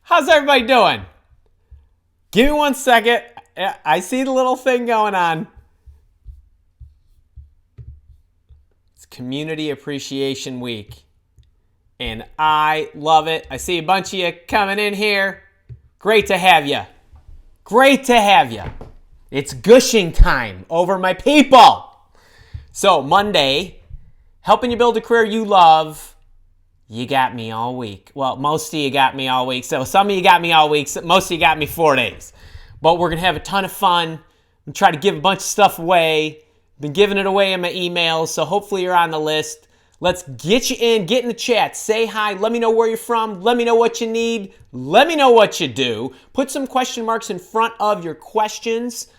How's everybody doing? Give me 1 second. I see the little thing going on. It's Community Appreciation Week. And I love it. I see a bunch of you coming in here. Great to have you. Great to have you. It's gushing time over my people. So Monday, helping you build a career you love. You got me all week. Well, most of you got me all week. So some of you got me all week. Most of you got me 4 days. But we're going to have a ton of fun and try to give a bunch of stuff away. Been giving it away in my emails, so hopefully you're on the list. Let's get you in, get in the chat. Say hi. Let me know where you're from. Let me know what you need. Let me know what you do. Put some question marks in front of your questions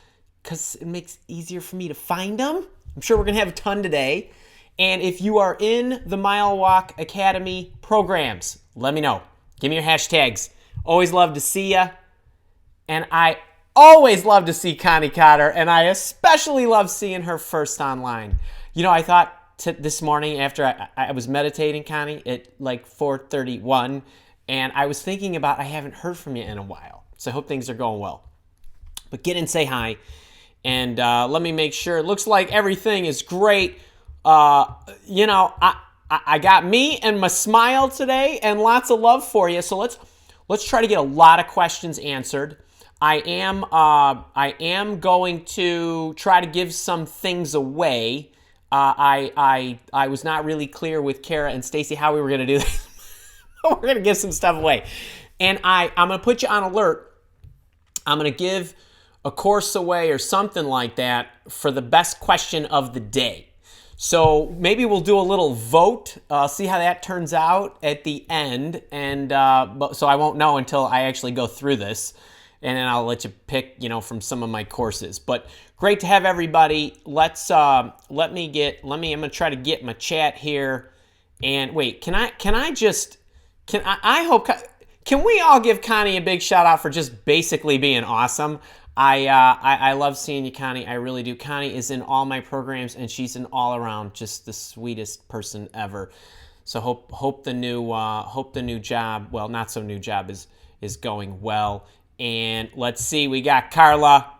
because it makes it easier for me to find them. I'm sure we're going to have a ton today. And if you are in the Mile Walk Academy programs, let me know. Give me your hashtags. Always love to see you. And I always love to see Connie Cotter, and I especially love seeing her first online. You know, I thought this morning after I was meditating, Connie, at like 4:31, and I was thinking about I haven't heard from you in a while. So I hope things are going well. But get in, say hi, and let me make sure. It looks like everything is great. You know, I got me and my smile today and lots of love for you. So let's try to get a lot of questions answered. I am going to try to give some things away. I was not really clear with Kara and Stacy how we were going to do this. We're going to give some stuff away. And I'm going to put you on alert. I'm going to give a course away or something like that for the best question of the day. So maybe we'll do a little vote, see how that turns out at the end. And so I won't know until I actually go through this. And then I'll let you pick, from some of my courses. But great to have everybody. I'm going to try to get my chat here. And wait, can we all give Connie a big shout out for just basically being awesome? I love seeing you, Connie. I really do. Connie is in all my programs, and she's an all around just the sweetest person ever. So hope the new job, well, not so new job, is going well. And let's see, we got Carla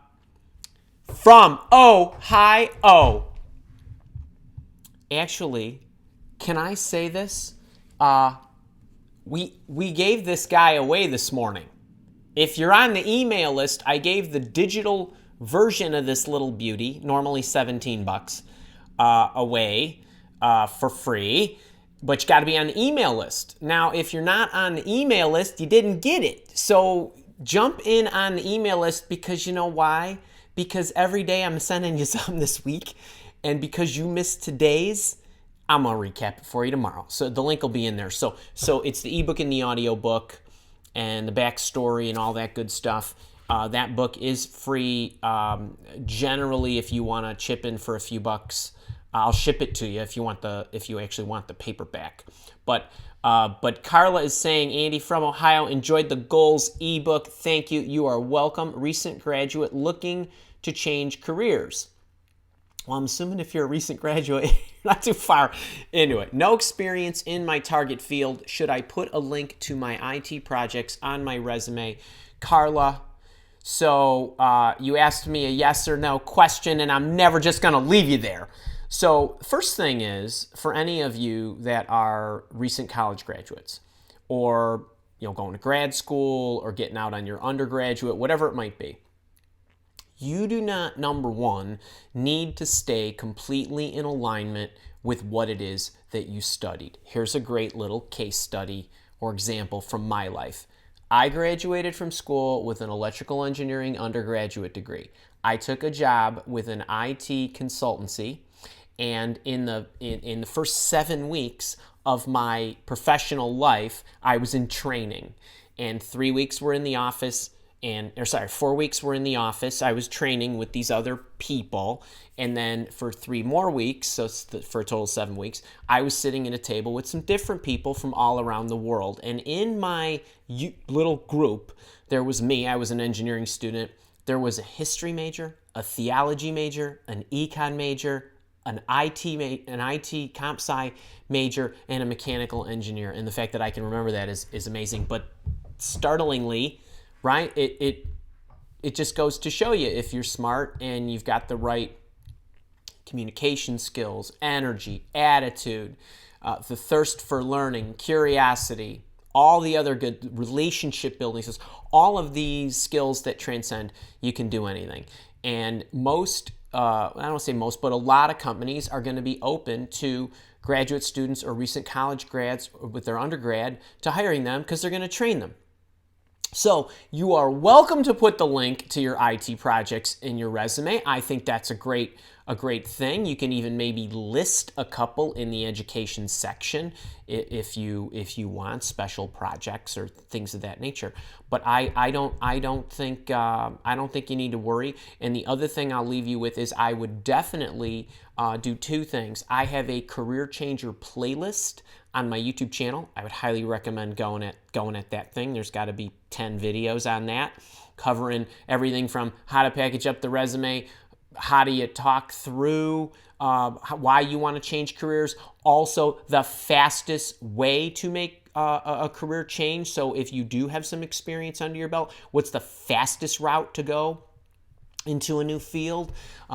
from Ohio. Actually, can I say this? We gave this guy away this morning. If you're on the email list, I gave the digital version of this little beauty, normally $17, away for free. But you got to be on the email list. Now, if you're not on the email list, you didn't get it. So jump in on the email list because you know why? Because every day I'm sending you something this week. And because you missed today's, I'm going to recap it for you tomorrow. So the link will be in there. So it's the ebook and the audiobook and the backstory and all that good stuff. That book is free. Generally, if you want to chip in for a few bucks, I'll ship it to you if you actually want the paperback. But Carla is saying, Andy from Ohio, enjoyed the goals ebook. Thank you. You are welcome. Recent graduate looking to change careers. Well, I'm assuming if you're a recent graduate, you're not too far into it. No experience in my target field. Should I put a link to my IT projects on my resume? Carla, so you asked me a yes or no question, and I'm never just going to leave you there. So first thing is, for any of you that are recent college graduates or going to grad school or getting out on your undergraduate, whatever it might be, you do not, number one, need to stay completely in alignment with what it is that you studied. Here's a great little case study or example from my life. I graduated from school with an electrical engineering undergraduate degree. I took a job with an IT consultancy, and in the first 7 weeks of my professional life, I was in training, and 3 weeks were in the office. 4 weeks were in the office. I was training with these other people. And then for 3 more weeks, so for a total of 7 weeks, I was sitting at a table with some different people from all around the world. And in my little group, there was me. I was an engineering student. There was a history major, a theology major, an econ major, an IT comp sci major, and a mechanical engineer. And the fact that I can remember that is amazing. But startlingly, right, it just goes to show you, if you're smart and you've got the right communication skills, energy, attitude, the thirst for learning, curiosity, all the other good relationship building skills, all of these skills that transcend, you can do anything. And most, I don't want to say most, but a lot of companies are going to be open to graduate students or recent college grads with their undergrad to hiring them, because they're going to train them. So you are welcome to put the link to your IT projects in your resume. I think that's a great thing. You can even maybe list a couple in the education section if you want special projects or things of that nature. But I don't think you need to worry. And the other thing I'll leave you with is, I would definitely do two things. I have a career changer playlist on my YouTube channel. I would highly recommend going at that thing. There's got to be 10 videos on that, covering everything from how to package up the resume, how do you talk through why you want to change careers, also the fastest way to make a career change. So if you do have some experience under your belt, what's the fastest route to go into a new field?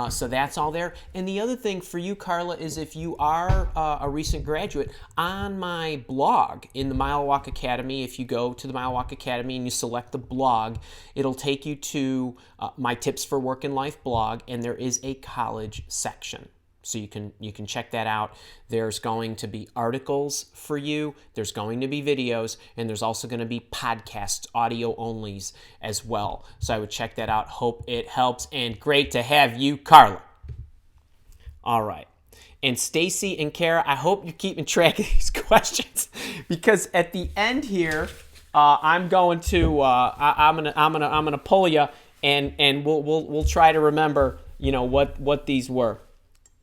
So that's all there. And the other thing for you, Carla, is if you are a recent graduate, on my blog in the Mile Walk Academy, if you go to the Mile Walk Academy and you select the blog, it'll take you to my Tips for Work and Life blog, and there is a college section. So you can check that out. There's going to be articles for you. There's going to be videos, and there's also going to be podcasts, audio onlys as well. So I would check that out. Hope it helps, and great to have you, Carla. All right. And Stacy and Kara, I hope you're keeping track of these questions, because at the end here, I'm going to I'm gonna pull you, and we'll try to remember, what these were.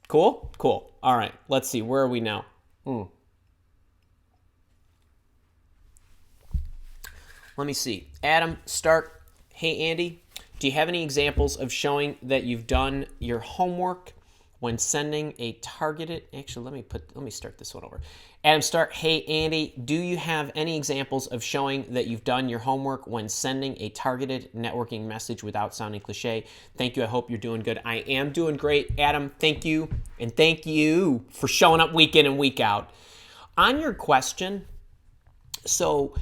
Cool? Cool. All right. Let's see. Where are we now? Let me see. Adam, start. Hey, Andy, do you have any examples of showing that you've done your homework when sending a targeted... Actually, let me start this one over. Adam, start. Hey, Andy, do you have any examples of showing that you've done your homework when sending a targeted networking message without sounding cliche? Thank you. I hope you're doing good. I am doing great. Adam, thank you. And thank you for showing up week in and week out. On your question, so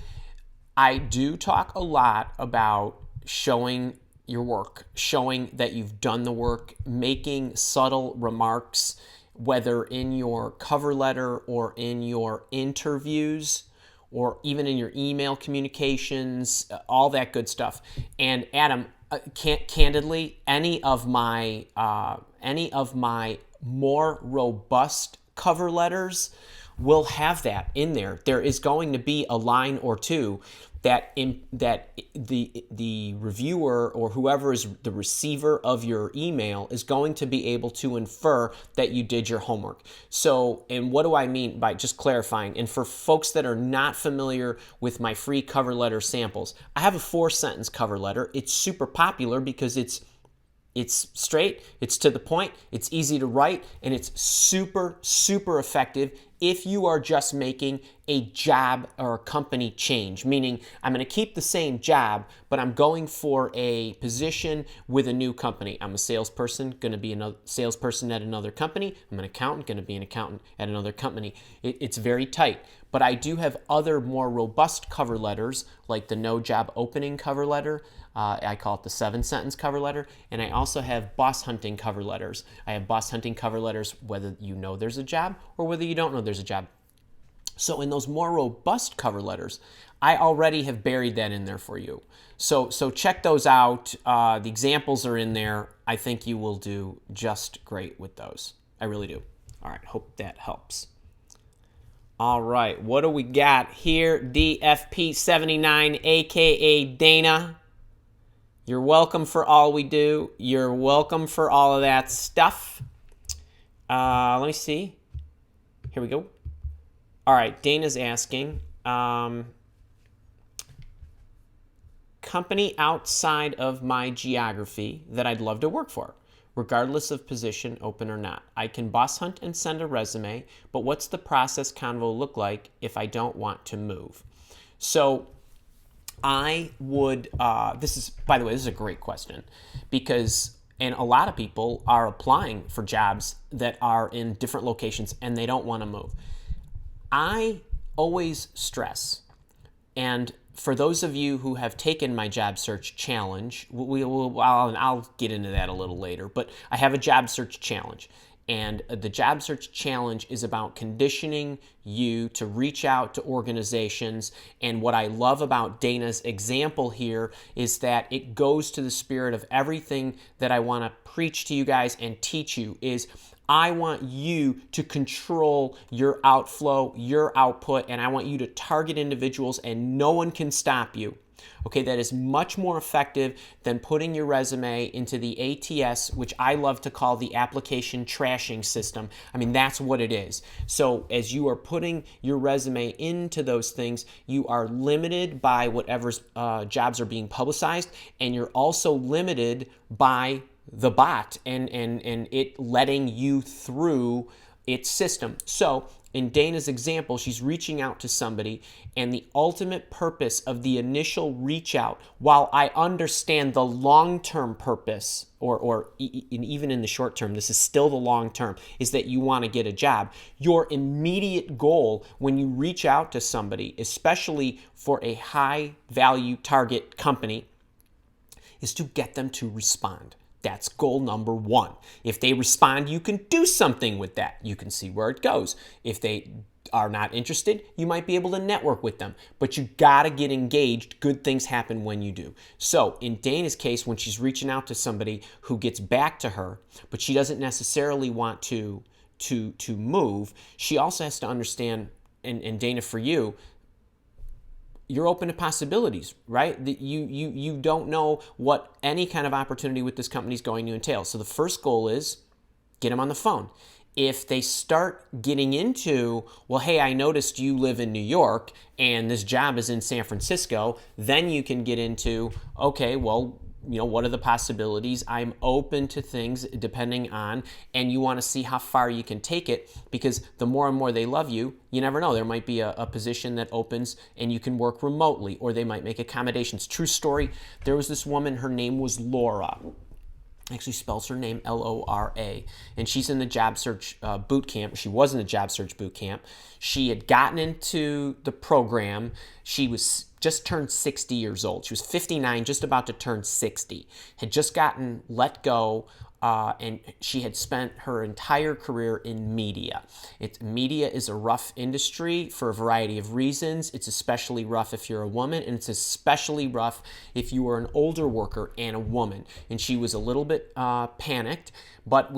I do talk a lot about showing your work, showing that you've done the work, making subtle remarks, whether in your cover letter or in your interviews or even in your email communications, all that good stuff. And Adam, candidly, any of my more robust cover letters will have that in there. There is going to be a line or two that the reviewer or whoever is the receiver of your email is going to be able to infer that you did your homework. So, and what do I mean by just clarifying? And for folks that are not familiar with my free cover letter samples, I have a 4-sentence cover letter. It's super popular because it's straight, it's to the point, it's easy to write, and it's super, super effective if you are just making a job or a company change, meaning I'm going to keep the same job, but I'm going for a position with a new company. I'm a salesperson, going to be a salesperson at another company. I'm an accountant, going to be an accountant at another company. It's very tight. But I do have other more robust cover letters, like the no job opening cover letter. I call it the 7-sentence cover letter. And I also have boss hunting cover letters. I have boss hunting cover letters whether you know there's a job or whether you don't know there's a job. So in those more robust cover letters, I already have buried that in there for you. So check those out. The examples are in there. I think you will do just great with those. I really do. All right, hope that helps. All right, what do we got here? DFP79, a.k.a. Dana. You're welcome for all we do. You're welcome for all of that stuff. Let me see. Here we go. All right, Dana's asking, company outside of my geography that I'd love to work for, regardless of position, open or not. I can boss hunt and send a resume, but what's the process convo look like if I don't want to move? So I would, this is, by the way, this is a great question because, and a lot of people are applying for jobs that are in different locations and they don't want to move. I always stress, and for those of you who have taken my job search challenge, I'll get into that a little later, but I have a job search challenge. And the job search challenge is about conditioning you to reach out to organizations. And what I love about Dana's example here is that it goes to the spirit of everything that I want to preach to you guys and teach you is I want you to control your outflow, your output, and I want you to target individuals and no one can stop you. Okay, that is much more effective than putting your resume into the ATS, which I love to call the application trashing system. I mean, that's what it is. So as you are putting your resume into those things, you are limited by whatever jobs are being publicized, and you're also limited by the bot and it letting you through its system. So in Dana's example, she's reaching out to somebody, and the ultimate purpose of the initial reach out, while I understand the long-term purpose, or even in the short term, this is still the long term, is that you want to get a job. Your immediate goal when you reach out to somebody, especially for a high-value target company, is to get them to respond. That's goal number one. If they respond, you can do something with that. You can see where it goes. If they are not interested, you might be able to network with them. But you got to get engaged. Good things happen when you do. So in Dana's case, when she's reaching out to somebody who gets back to her, but she doesn't necessarily want to move, she also has to understand, and Dana, for you, you're open to possibilities, right? You don't know what any kind of opportunity with this company is going to entail. So the first goal is get them on the phone. If they start getting into, well, hey, I noticed you live in New York and this job is in San Francisco, then you can get into, okay, well, what are the possibilities? I'm open to things depending on, and you want to see how far you can take it, because the more and more they love you, you never know. There might be a position that opens and you can work remotely, or they might make accommodations. True story, there was this woman, her name was Laura. Actually spells her name Lora, and she's in the job search boot camp. She was in the job search boot camp. She had gotten into the program. She was just turned 60 years old. She was 59, just about to turn 60. Had just gotten let go, and she had spent her entire career in media. Media is a rough industry for a variety of reasons. It's especially rough if you're a woman, and it's especially rough if you are an older worker and a woman. And she was a little bit panicked, but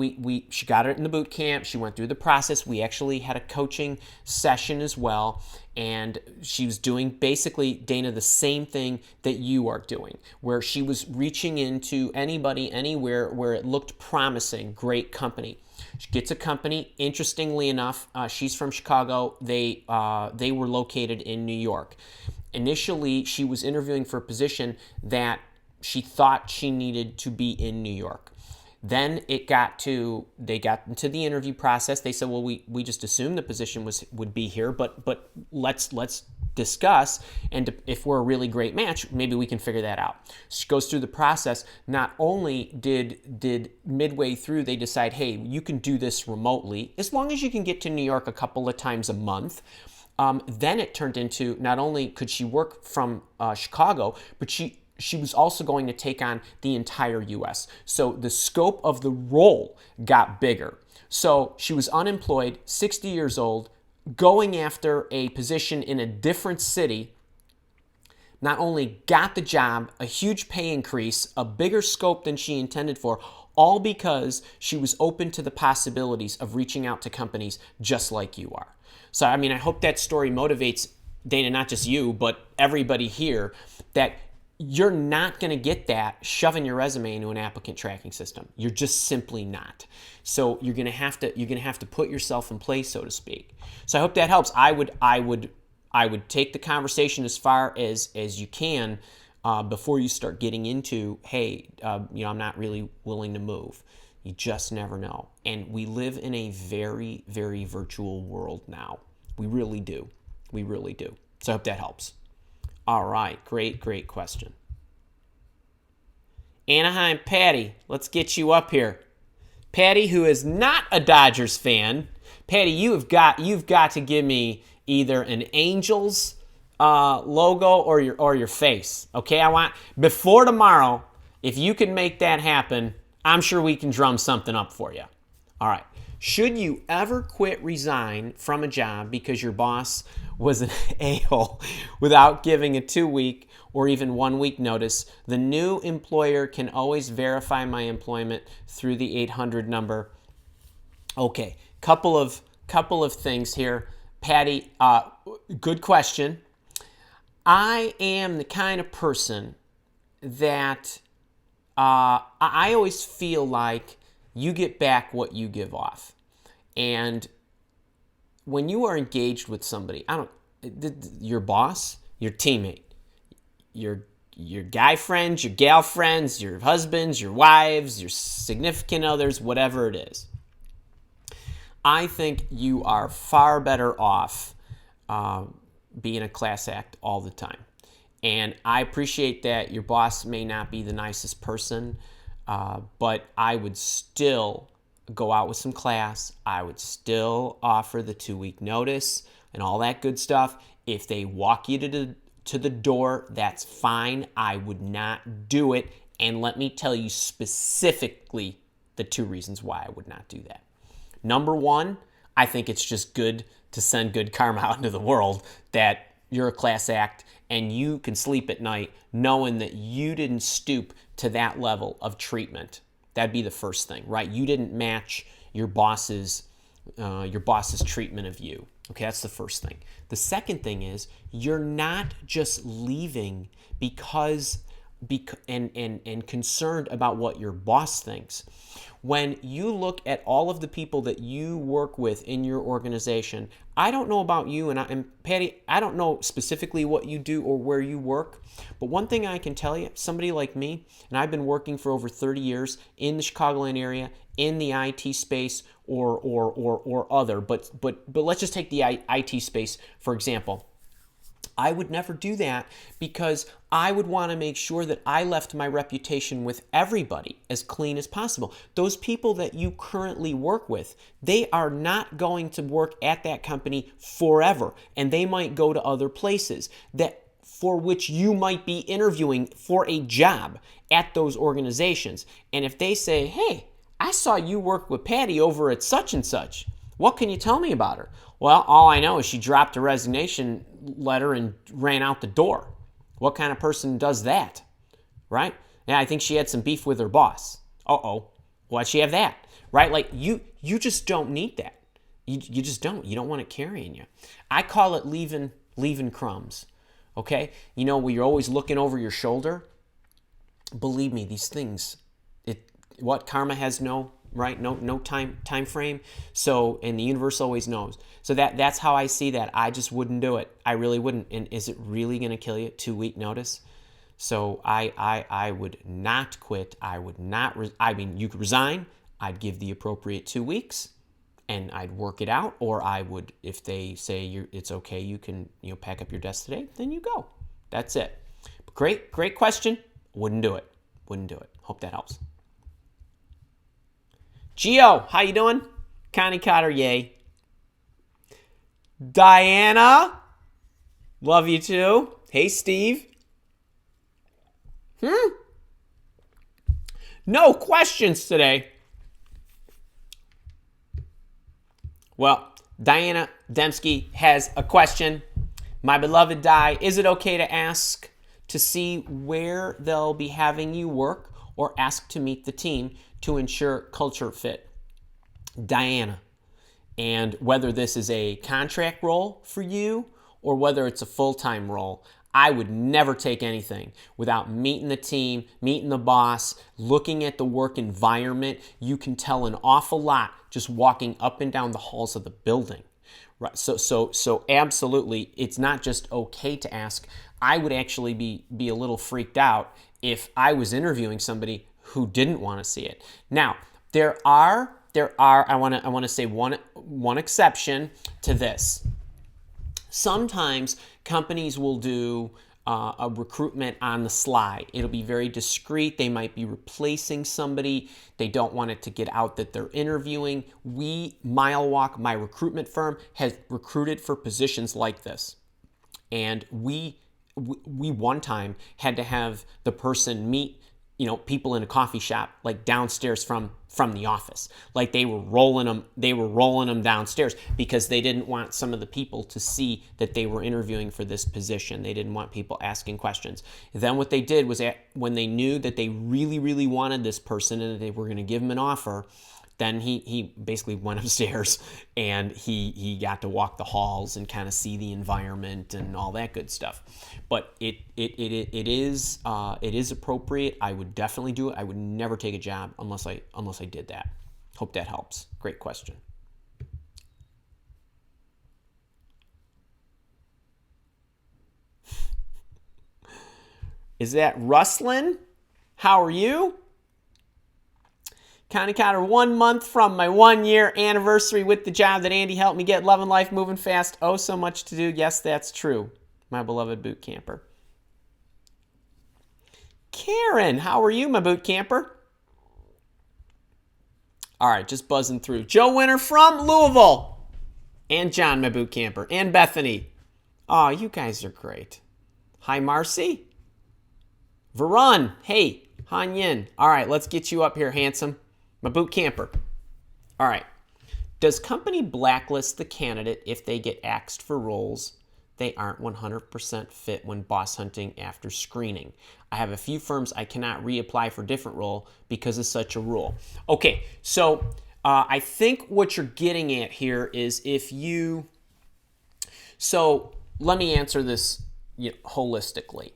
she got it in the boot camp. She went through the process. We actually had a coaching session as well. And she was doing basically, Dana, the same thing that you are doing, where she was reaching into anybody, anywhere where it looked promising, great company. She gets a company. Interestingly enough, she's from Chicago. They were located in New York. Initially, she was interviewing for a position that she thought she needed to be in New York. Then they got into the interview process. They said, well, we just assumed the position would be here, but let's discuss, and if we're a really great match, maybe we can figure that out. She goes through the process. Not only did midway through they decide, hey, you can do this remotely as long as you can get to New York a couple of times a month. Then it turned into, not only could she work from Chicago, but she was also going to take on the entire U.S. So the scope of the role got bigger. So she was unemployed, 60 years old, going after a position in a different city. Not only got the job, a huge pay increase, a bigger scope than she intended for, all because she was open to the possibilities of reaching out to companies just like you are. So, I mean, I hope that story motivates, Dana, not just you, but everybody here, that you're not going to get that shoving your resume into an applicant tracking system. You're just simply not. So you're going to have to put yourself in place, so to speak. So I hope that helps. I would take the conversation as far as you can before you start getting into, hey, I'm not really willing to move. You just never know. And we live in a very, very virtual world now. We really do. We really do. So I hope that helps. All right, great question. Anaheim Patty, let's get you up here. Patty, who is not a Dodgers fan, Patty, you've got to give me either an Angels logo or your face. Okay, I want before tomorrow. If you can make that happen, I'm sure we can drum something up for you. All right. Should you ever quit, resign from a job because your boss was an a-hole without giving a 2-week or even 1-week notice, the new employer can always verify my employment through the 800 number. Okay, couple of things here. Patty, good question. I am the kind of person that I always feel like you get back what you give off. And when you are engaged with somebody, your boss, your teammate, your guy friends, your gal friends, your husbands, your wives, your significant others, whatever it is, I think you are far better off being a class act all the time. And I appreciate that your boss may not be the nicest person, but I would still go out with some class. I would still offer the 2-week notice and all that good stuff. If they walk you to the door, that's fine. I would not do it. And let me tell you specifically the 2 reasons why I would not do that. Number 1, I think it's just good to send good karma out into the world that you're a class act and you can sleep at night knowing that you didn't stoop to that level of treatment. That'd be the first thing, right? You didn't match your boss's treatment of you. Okay, that's the first thing. The second thing is you're not just leaving because and concerned about what your boss thinks. When you look at all of the people that you work with in your organization, I don't know about you, and Patty, I don't know specifically what you do or where you work, but one thing I can tell you, somebody like me, and I've been working for over 30 years in the Chicagoland area, in the IT space or other, but let's just take the IT space, for example. I would never do that because I would want to make sure that I left my reputation with everybody as clean as possible. Those people that you currently work with, they are not going to work at that company forever, and they might go to other places that for which you might be interviewing for a job at those organizations. And if they say, "Hey, I saw you work with Patty over at such and such. What can you tell me about her?" Well, all I know is she dropped a resignation letter and ran out the door. What kind of person does that, right? Yeah, I think she had some beef with her boss. Uh-oh, why'd she have that, right? Like you just don't need that. You just don't. You don't want it carrying you. I call it leaving crumbs, okay? You know, where you're always looking over your shoulder. Believe me, these things, karma has no time frame. So, and the universe always knows. So that's how I see that. I just wouldn't do it. I really wouldn't. And is it really going to kill you? 2-week notice. So I would not quit. I would not. You could resign. I'd give the appropriate 2 weeks, and I'd work it out. Or I would, if they say it's okay, you can pack up your desk today. Then you go. That's it. Great question. Wouldn't do it. Hope that helps. Gio, how you doing? Connie Cotter, yay. Diana, love you too. Hey, Steve. No questions today. Well, Diana Dembski has a question. My beloved Di, is it okay to ask to see where they'll be having you work or ask to meet the team to ensure culture fit? Diana, and whether this is a contract role for you or whether it's a full-time role, I would never take anything without meeting the team, meeting the boss, looking at the work environment. You can tell an awful lot just walking up and down the halls of the building. Right. So absolutely, it's not just okay to ask. I would actually be a little freaked out if I was interviewing somebody who didn't want to see it. Now, there are I want to say one exception to this. Sometimes companies will do a recruitment on the sly. It'll be very discreet. They might be replacing somebody. They don't want it to get out that they're interviewing. Mile Walk, my recruitment firm, has recruited for positions like this. And we one time had to have the person meet, people in a coffee shop, like downstairs from the office. Like they were rolling them downstairs because they didn't want some of the people to see that they were interviewing for this position. They didn't want people asking questions. Then what they did was, when they knew that they really, really wanted this person and that they were going to give them an offer, then he basically went upstairs and he got to walk the halls and kind of see the environment and all that good stuff. But it is appropriate. I would definitely do it. I would never take a job unless I did that. Hope that helps. Great question. Is that Rustlin? How are you? County Counter, 1 month from my 1 year anniversary with the job that Andy helped me get. Loving life, moving fast. Oh, so much to do. Yes, that's true. My beloved boot camper. Karen, how are you, my boot camper? All right, just buzzing through. Joe Winter from Louisville. And John, my boot camper. And Bethany. Oh, you guys are great. Hi, Marcy. Varun. Hey, Han Yin. All right, let's get you up here, handsome. My boot camper. All right. Does company blacklist the candidate if they get axed for roles they aren't 100% fit when boss hunting after screening? I have a few firms I cannot reapply for different role because of such a rule. Okay, so I think what you're getting at here is so let me answer this holistically.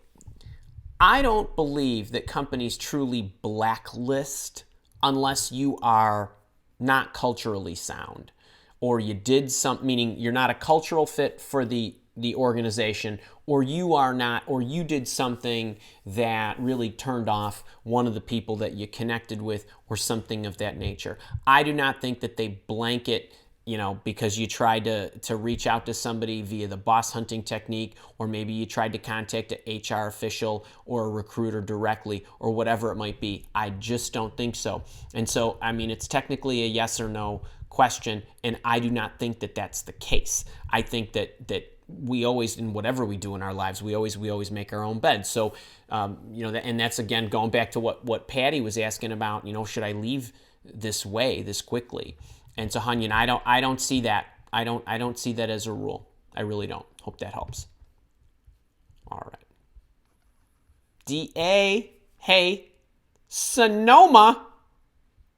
I don't believe that companies truly blacklist unless you are not culturally sound, or you did something, meaning you're not a cultural fit for the organization, or you did something that really turned off one of the people that you connected with, or something of that nature. I do not think that they blanket, because you tried to reach out to somebody via the boss hunting technique, or maybe you tried to contact an HR official or a recruiter directly, or whatever it might be. I just don't think so. And so, it's technically a yes or no question, and I do not think that that's the case. I think that we always, in whatever we do in our lives, we always make our own bed. So, and that's, again, going back to what Patty was asking about, should I leave this quickly? And so, Hanyan, I don't see that. I don't see that as a rule. I really don't. Hope that helps. All right. DA, hey, Sonoma.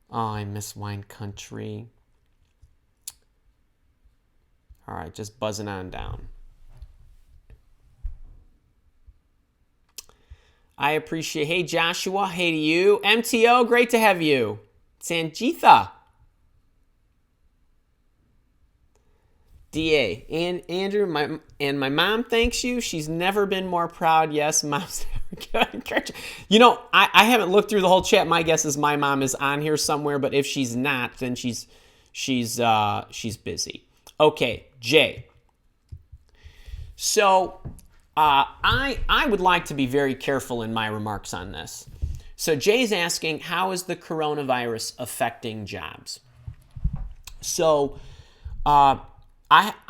Oh, I miss wine country. All right, just buzzing on down. I appreciate. Hey, Joshua. Hey to you. MTO, great to have you. Sanjitha. DA and Andrew, my mom thanks you. She's never been more proud. Yes, mom's never good. I haven't looked through the whole chat. My guess is my mom is on here somewhere, but if she's not, then she's busy. Okay, Jay. So I would like to be very careful in my remarks on this. So Jay's asking, how is the coronavirus affecting jobs? So I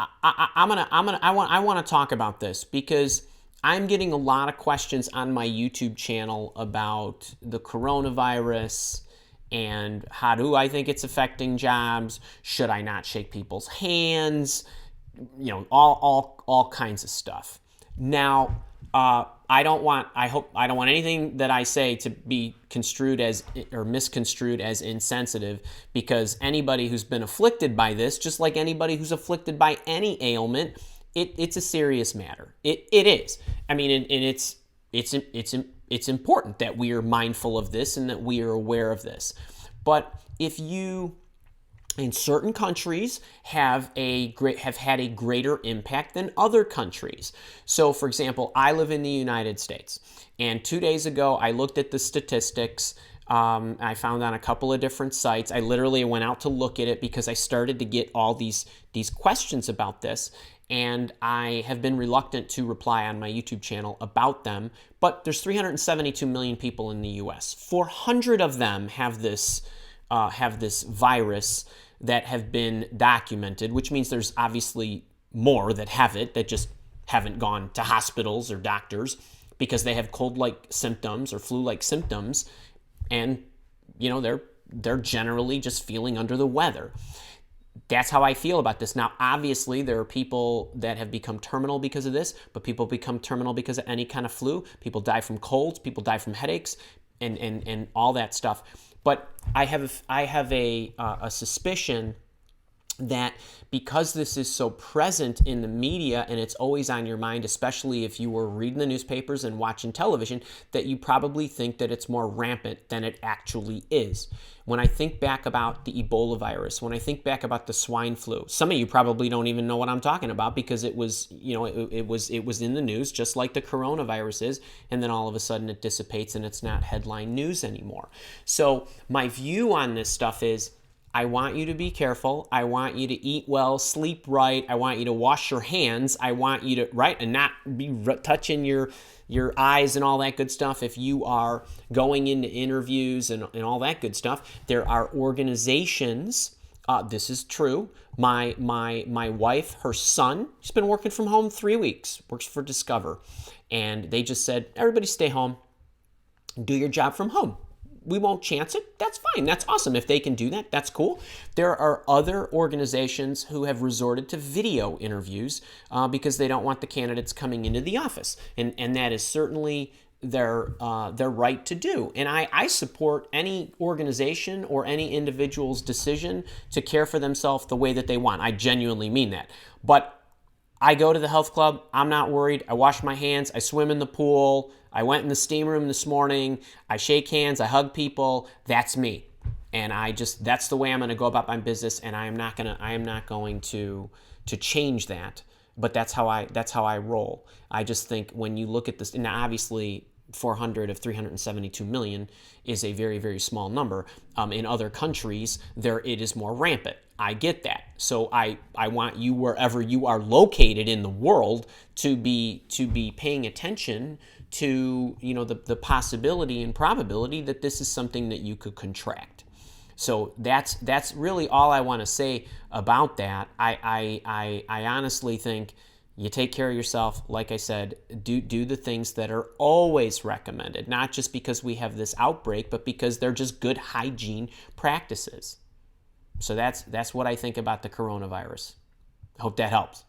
want to talk about this because I'm getting a lot of questions on my YouTube channel about the coronavirus and how do I think it's affecting jobs? Should I not shake people's hands? All kinds of stuff. Now, I don't want anything that I say to be construed as or misconstrued as insensitive, because anybody who's been afflicted by this, just like anybody who's afflicted by any ailment, it's a serious matter. It is. And it's important that we are mindful of this and that we are aware of this. But if you, in certain countries, have had a greater impact than other countries. So, for example, I live in the United States, and 2 days ago I looked at the statistics. I found on a couple of different sites. I literally went out to look at it because I started to get all these questions about this, and I have been reluctant to reply on my YouTube channel about them. But there's 372 million people in the U.S. 400 of them have this virus that have been documented, which means there's obviously more that have it that just haven't gone to hospitals or doctors because they have cold-like symptoms or flu-like symptoms, and they're generally just feeling under the weather. That's how I feel about this. Now, obviously, there are people that have become terminal because of this, but people become terminal because of any kind of flu. People die from colds, people die from headaches, and all that stuff. But I have a suspicion that because this is so present in the media and it's always on your mind, especially if you were reading the newspapers and watching television, that you probably think that it's more rampant than it actually is. When I think back about the Ebola virus, when I think back about the swine flu, some of you probably don't even know what I'm talking about because it was in the news just like the coronavirus is, and then all of a sudden it dissipates and it's not headline news anymore. So my view on this stuff is, I want you to be careful. I want you to eat well, sleep right. I want you to wash your hands. I want you to, right, and not be touching your eyes and all that good stuff if you are going into interviews and all that good stuff. There are organizations, this is true. My wife, her son, she's been working from home 3 weeks, works for Discover. And they just said, everybody stay home, do your job from home. We won't chance it. That's fine. That's awesome. If they can do that, that's cool. There are other organizations who have resorted to video interviews because they don't want the candidates coming into the office. And that is certainly their right to do. And I support any organization or any individual's decision to care for themselves the way that they want. I genuinely mean that. But I go to the health club. I'm not worried. I wash my hands. I swim in the pool. I went in the steam room this morning. I shake hands. I hug people. That's me. And that's the way I'm going to go about my business. And I am not going to change that. But that's how I roll. I just think when you look at this, now obviously 400 of 372 million is a very, very small number. In other countries, it is more rampant. I get that. So I want you, wherever you are located in the world, to be paying attention to the possibility and probability that this is something that you could contract. So that's really all I want to say about that. I honestly think you take care of yourself. Like I said, do the things that are always recommended, not just because we have this outbreak, but because they're just good hygiene practices. So that's what I think about the coronavirus. Hope that helps.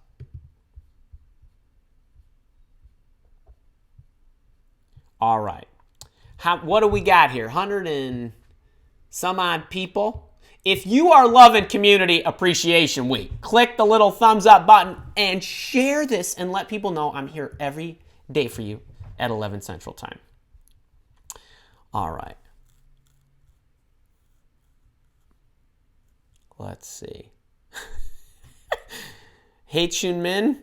All right. What do we got here? 100 and some odd people. If you are loving Community Appreciation Week, click the little thumbs up button and share this and let people know I'm here every day for you at 11 Central Time. All right. Let's see. Hey, Chun Min.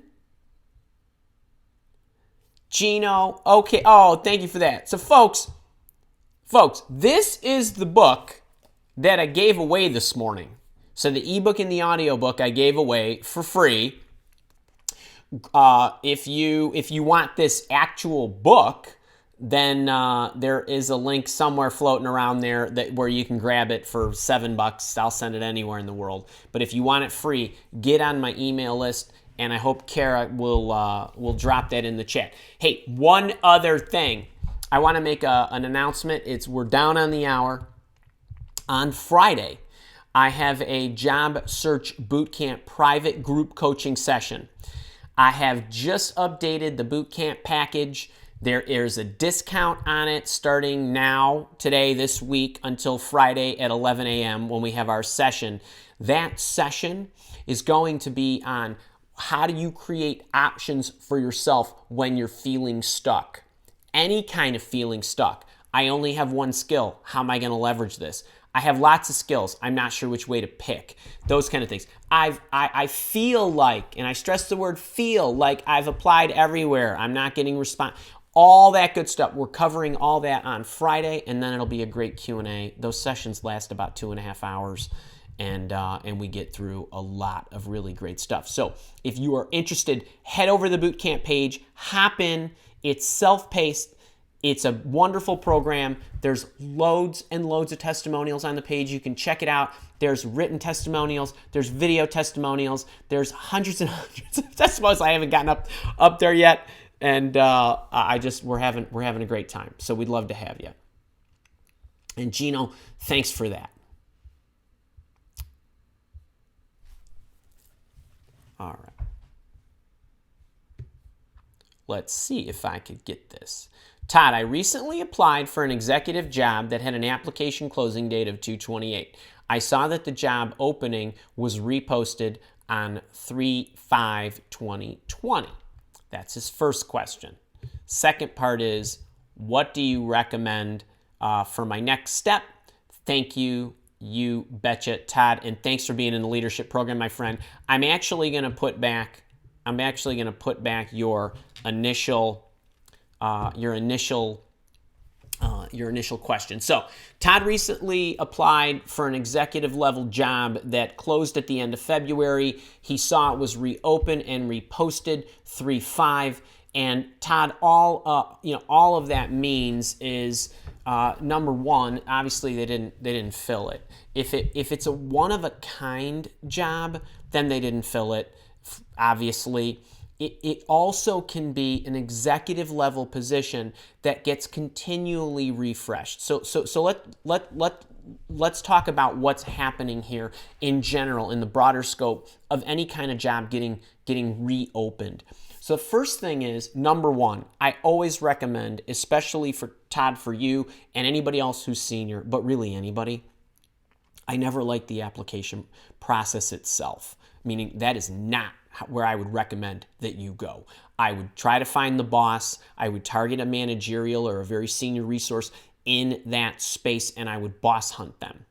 Gino. Okay. Oh, thank you for that. So, folks, this is the book that I gave away this morning. So the ebook and the audiobook I gave away for free. If you want this actual book, then there is a link somewhere floating around there where you can grab it for $7. I'll send it anywhere in the world. But if you want it free, get on my email list, and I hope Kara will drop that in the chat. Hey, one other thing. I want to make an announcement. We're down on the hour. On Friday, I have a job search bootcamp private group coaching session. I have just updated the bootcamp package. There is a discount on it starting now, today, this week, until Friday at 11 a.m. when we have our session. That session is going to be on how do you create options for yourself when you're feeling stuck. Any kind of feeling stuck. I only have one skill. How am I going to leverage this? I have lots of skills. I'm not sure which way to pick. Those kind of things. I feel like, and I stress the word feel, like I've applied everywhere. I'm not getting response. All that good stuff. We're covering all that on Friday, and then it'll be a great Q&A. Those sessions last about 2.5 hours, and we get through a lot of really great stuff. So if you are interested, head over to the bootcamp page, hop in. It's self-paced. It's a wonderful program. There's loads and loads of testimonials on the page. You can check it out. There's written testimonials. There's video testimonials. There's hundreds and hundreds of testimonials. I haven't gotten up there yet, and we're having a great time. So we'd love to have you. And Gino, thanks for that. All right. Let's see if I could get this. Todd, I recently applied for an executive job that had an application closing date of 2/28. I saw that the job opening was reposted on 3/5/2020. That's his first question. Second part is, what do you recommend for my next step? Thank you. You betcha, Todd, and thanks for being in the leadership program, my friend. I'm actually going to put back your initial question. So Todd recently applied for an executive level job that closed at the end of February. He saw it was reopened and reposted 3/5. And Todd, all of that means is number one, obviously they didn't fill it. If it's a one of a kind job, then they didn't fill it. Obviously, it also can be an executive level position that gets continually refreshed. So let's talk about what's happening here in general in the broader scope of any kind of job getting reopened. So the first thing is, number one, I always recommend, especially for Todd, for you and anybody else who's senior, but really anybody, I never like the application process itself, meaning that is not where I would recommend that you go. I would try to find the boss. I would target a managerial or a very senior resource in that space, and I would boss hunt them.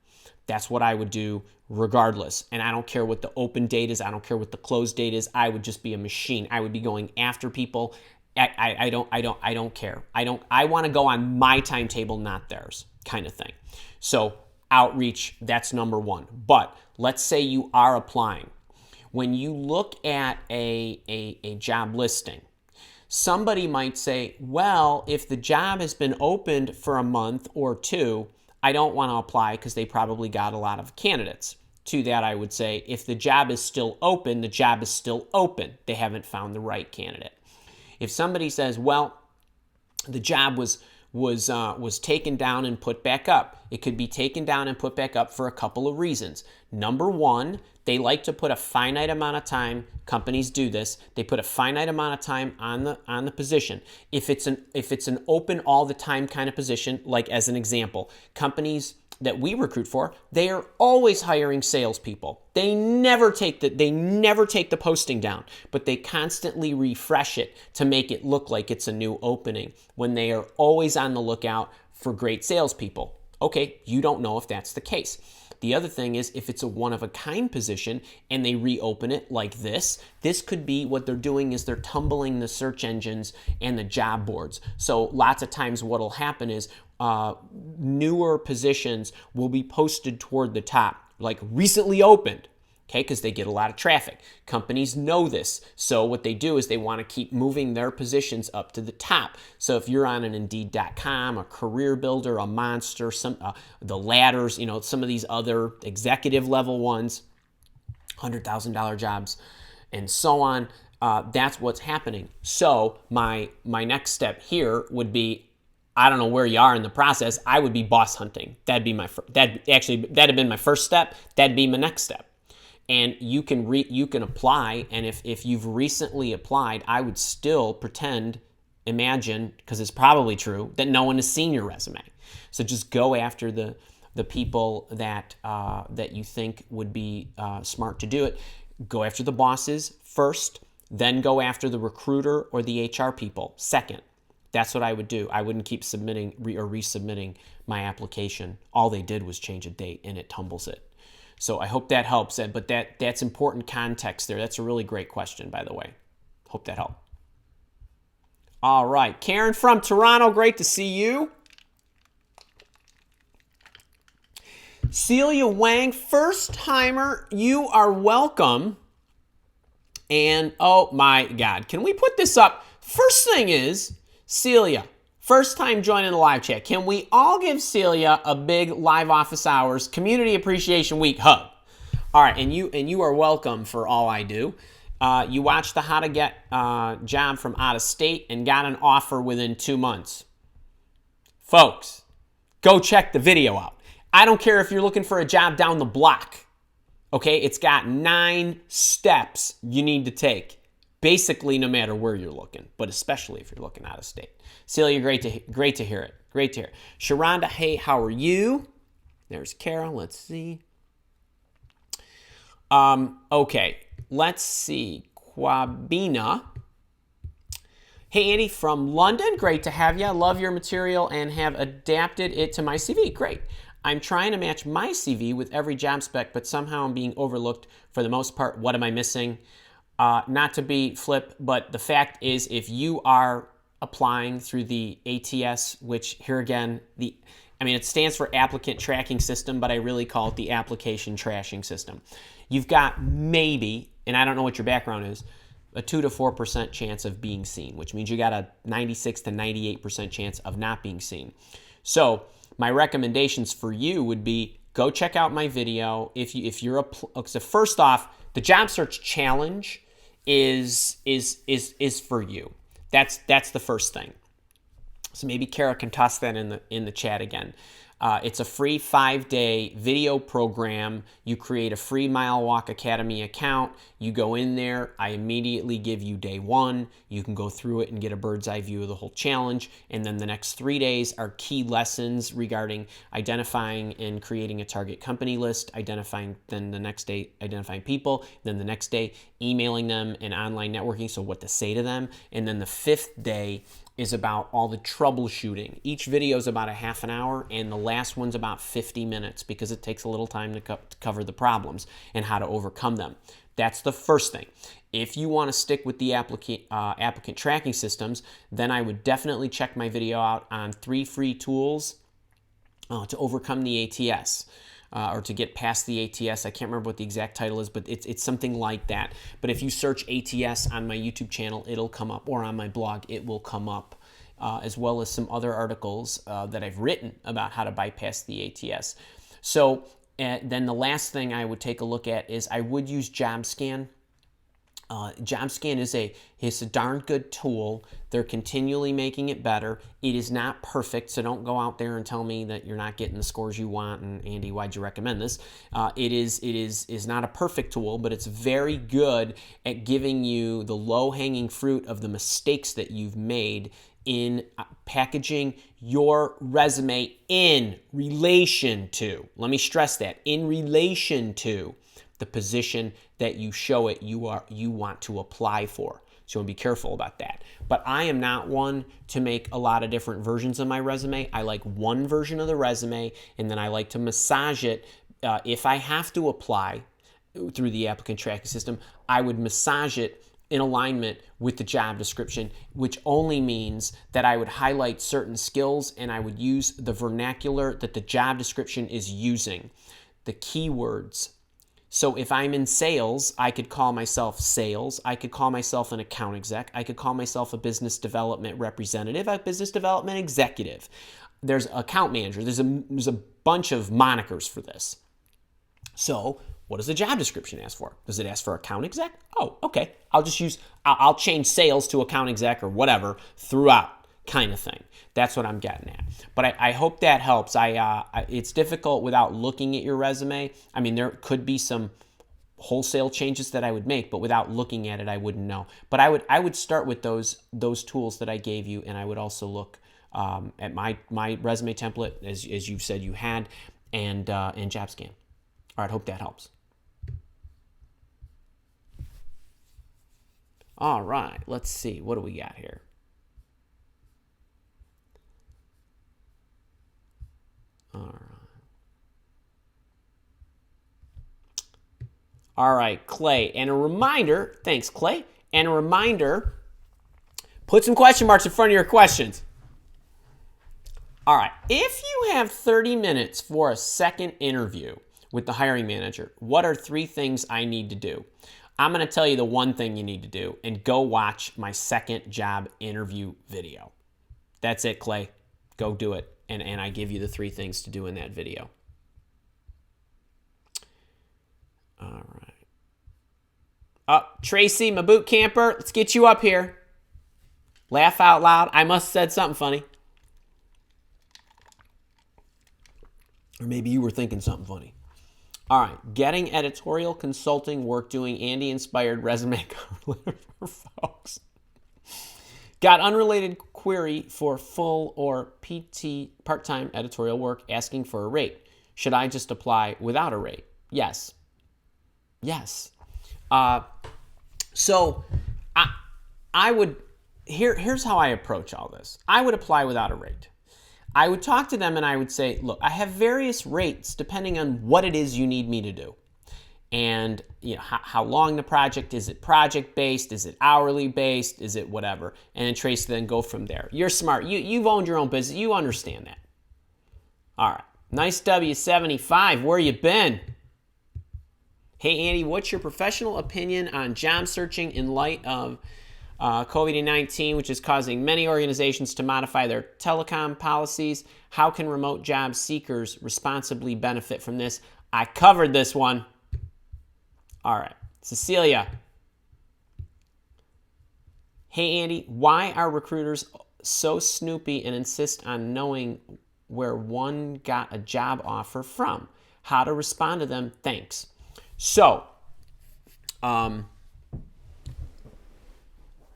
That's what I would do regardless. And I don't care what the open date is. I don't care what the close date is. I would just be a machine. I would be going after people. I don't care. I want to go on my timetable, not theirs, kind of thing. So outreach, that's number one. But let's say you are applying. When you look at a job listing, somebody might say, well, if the job has been opened for a month or two, I don't want to apply because they probably got a lot of candidates. To that, I would say, if the job is still open, the job is still open. They haven't found the right candidate. If somebody says, well, the job was taken down and put back up, it could be taken down and put back up for a couple of reasons. Number one, they like to put a finite amount of time. Companies do this. They put a finite amount of time on the position. If it's an open all the time kind of position, like as an example, companies that we recruit for, they are always hiring salespeople. They never take the posting down, but they constantly refresh it to make it look like it's a new opening when they are always on the lookout for great salespeople. Okay, you don't know if that's the case. The other thing is, if it's a one-of-a-kind position and they reopen it like this could be what they're doing is they're tumbling the search engines and the job boards. So lots of times what will happen is newer positions will be posted toward the top, like recently opened, okay, because they get a lot of traffic. Companies know this. So what they do is they want to keep moving their positions up to the top. So if you're on an Indeed.com, a Career Builder, a Monster, the Ladders, some of these other executive level ones, $100,000 jobs, and so on, that's what's happening. So my next step here would be, I don't know where you are in the process, I would be boss hunting. That'd be that'd have been my first step. That'd be my next step. And you can apply, and if you've recently applied, I would still imagine, because it's probably true, that no one has seen your resume. So just go after the people that you think would be smart to do it. Go after the bosses first, then go after the recruiter or the HR people second. That's what I would do. I wouldn't keep submitting or resubmitting my application. All they did was change a date, and it tumbles it. So I hope that helps, but that's important context there. That's a really great question, by the way. Hope that helped. All right, Karen from Toronto, great to see you. Celia Wang, first timer, you are welcome. And oh my God, can we put this up? First thing is, Celia, first time joining the live chat. Can we all give Celia a big live office hours community appreciation week hug? All right, and you are welcome for all I do. You watched the how to get job from out of state and got an offer within 2 months. Folks, go check the video out. I don't care if you're looking for a job down the block. Okay, it's got 9 steps you need to take. Basically, no matter where you're looking, but especially if you're looking out of state. Celia, great to hear it. Great to hear. Sharonda, hey, how are you? There's Carol. Let's see. Okay, let's see. Quabina. Hey, Andy from London. Great to have you. I love your material and have adapted it to my CV. Great. I'm trying to match my CV with every job spec, but somehow I'm being overlooked for the most part. What am I missing? Not to be flip, but the fact is if you are applying through the ATS, which here again, it stands for Applicant Tracking System, but I really call it the Application Trashing System. You've got maybe, and I don't know what your background is, a 2 to 4% chance of being seen, which means you got a 96 to 98% chance of not being seen. So my recommendations for you would be go check out my video. So first off, the job search challenge is for you. That's the first thing. So maybe Kara can toss that in the chat again. It's a free 5-day video program. You create a free Mile Walk Academy account. You go in there. I immediately give you day 1. You can go through it and get a bird's eye view of the whole challenge. And then the next 3 days are key lessons regarding identifying and creating a target company list, then the next day identifying people, then the next day emailing them and online networking, so what to say to them. And then the 5th day is about all the troubleshooting. Each video is about a half an hour, and the last one's about 50 minutes because it takes a little time to cover the problems and how to overcome them. That's the first thing. If you want to stick with the applicant tracking systems, then I would definitely check my video out on 3 free tools to overcome the ATS. Or to get past the ATS. I can't remember what the exact title is, but it's something like that. But if you search ATS on my YouTube channel, it'll come up, or on my blog, it will come up, as well as some other articles that I've written about how to bypass the ATS. So then the last thing I would take a look at is I would use JobScan. JobScan is a darn good tool. They're continually making it better. It is not perfect, so don't go out there and tell me that you're not getting the scores you want. And Andy, why'd you recommend this? It is not a perfect tool, but it's very good at giving you the low-hanging fruit of the mistakes that you've made in packaging your resume in relation to. Let me stress that, in relation to the position that you show it you want to apply for. So you want to be careful about that. But I am not one to make a lot of different versions of my resume. I like one version of the resume, and then I like to massage it. If I have to apply through the applicant tracking system, I would massage it in alignment with the job description, which only means that I would highlight certain skills and I would use the vernacular that the job description is using, the keywords. So if I'm in sales, I could call myself sales. I could call myself an account exec. I could call myself a business development representative, a business development executive. There's account manager. There's a bunch of monikers for this. So what does the job description ask for? Does it ask for account exec? Oh, okay. I'll change sales to account exec or whatever throughout, kind of thing. That's what I'm getting at. But I hope that helps. It's difficult without looking at your resume. I mean, there could be some wholesale changes that I would make, but without looking at it, I wouldn't know. But I would start with those tools that I gave you, and I would also look at my resume template, as you said you had, and JobScan. All right, hope that helps. All right, let's see. What do we got here? All right, Clay. And a reminder, thanks, Clay. And a reminder, put some question marks in front of your questions. All right, if you have 30 minutes for a second interview with the hiring manager, what are 3 things I need to do? I'm going to tell you the one thing you need to do, and go watch my second job interview video. That's it, Clay. Go do it. And I give you the 3 things to do in that video. All right. Tracy, my boot camper, let's get you up here. Laugh out loud. I must have said something funny. Or maybe you were thinking something funny. All right. Getting editorial consulting work doing Andy-inspired resume cover letter for folks. Got unrelated query for full or PT part-time editorial work asking for a rate. Should I just apply without a rate? Yes. Yes. So I would, here's how I approach all this. I would apply without a rate. I would talk to them and I would say, look, I have various rates depending on what it is you need me to do. And how long the project, is it project-based, is it hourly-based, is it whatever? And then Tracy, then go from there. You're smart. You've owned your own business. You understand that. All right. Nice W75. Where you been? Hey, Andy, what's your professional opinion on job searching in light of COVID-19, which is causing many organizations to modify their telecom policies? How can remote job seekers responsibly benefit from this? I covered this one. All right. Cecilia. Hey, Andy, why are recruiters so snoopy and insist on knowing where one got a job offer from? How to respond to them? Thanks. So, all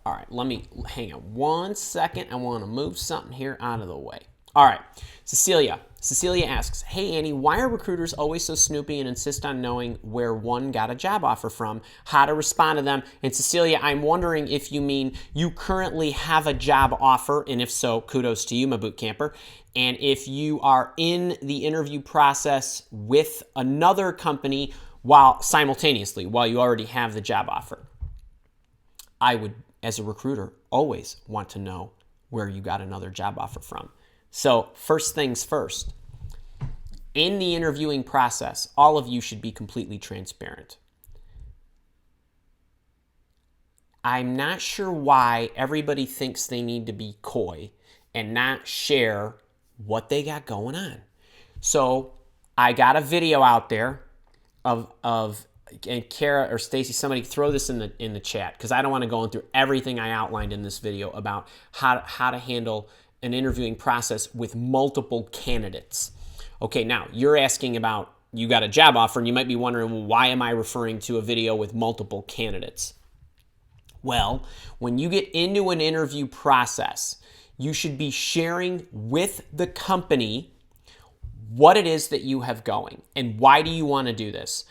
right, let me, hang on 1 second. I want to move something here out of the way. All right, Cecilia. Cecilia asks, hey, Annie, why are recruiters always so snoopy and insist on knowing where one got a job offer from? How to respond to them? And Cecilia, I'm wondering if you mean you currently have a job offer, and if so, kudos to you, my boot camper. And if you are in the interview process with another company simultaneously, while you already have the job offer. I would, as a recruiter, always want to know where you got another job offer from. So first things first, in the interviewing process, all of you should be completely transparent. I'm not sure why everybody thinks they need to be coy and not share what they got going on. So I got a video out there of and Kara or Stacy, somebody throw this in the chat, because I don't want to go through everything I outlined in this video about how to handle an interviewing process with multiple candidates. Okay, now you're asking about, you got a job offer, and you might be wondering, well, why am I referring to a video with multiple candidates? Well, when you get into an interview process, you should be sharing with the company what it is that you have going and why do you want to do this.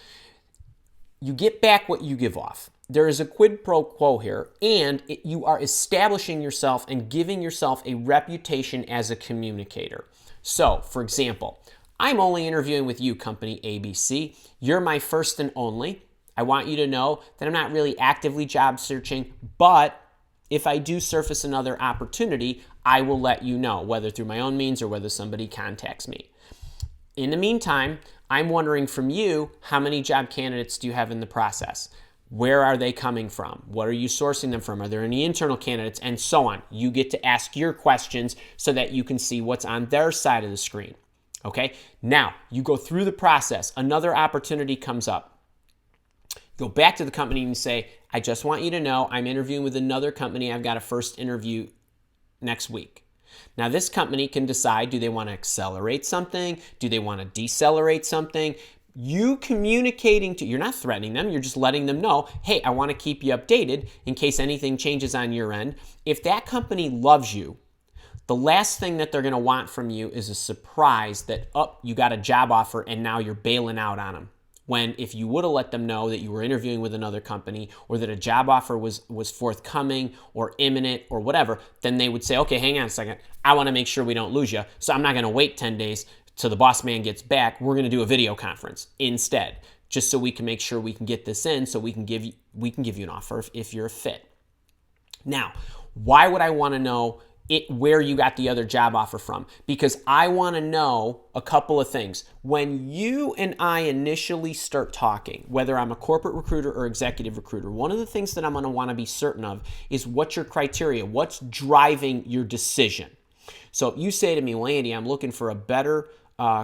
You get back what you give off. There is a quid pro quo here, and you are establishing yourself and giving yourself a reputation as a communicator. So, for example, I'm only interviewing with you, company ABC. You're my first and only. I want you to know that I'm not really actively job searching, but if I do surface another opportunity, I will let you know, whether through my own means or whether somebody contacts me. In the meantime, I'm wondering from you, how many job candidates do you have in the process? Where are they coming from? What are you sourcing them from? Are there any internal candidates? And so on. You get to ask your questions so that you can see what's on their side of the screen. Okay? Now, you go through the process. Another opportunity comes up. Go back to the company and say, I just want you to know I'm interviewing with another company. I've got a first interview next week. Now, this company can decide, do they want to accelerate something? Do they want to decelerate something? You communicating to, you're not threatening them, you're just letting them know, hey, I want to keep you updated in case anything changes on your end. If that company loves you, the last thing that they're going to want from you is a surprise that, you got a job offer and now you're bailing out on them. When if you would have let them know that you were interviewing with another company or that a job offer was forthcoming or imminent or whatever, then they would say, okay, hang on a second. I want to make sure we don't lose you. So I'm not going to wait 10 days till the boss man gets back. We're going to do a video conference instead, just so we can make sure we can get this in so we can give you an offer if you're a fit. Now, why would I want to know where you got the other job offer from, because I want to know a couple of things. When you and I initially start talking, whether I'm a corporate recruiter or executive recruiter, one of the things that I'm going to want to be certain of is what's your criteria, what's driving your decision. So if you say to me, well, Andy, I'm looking for a better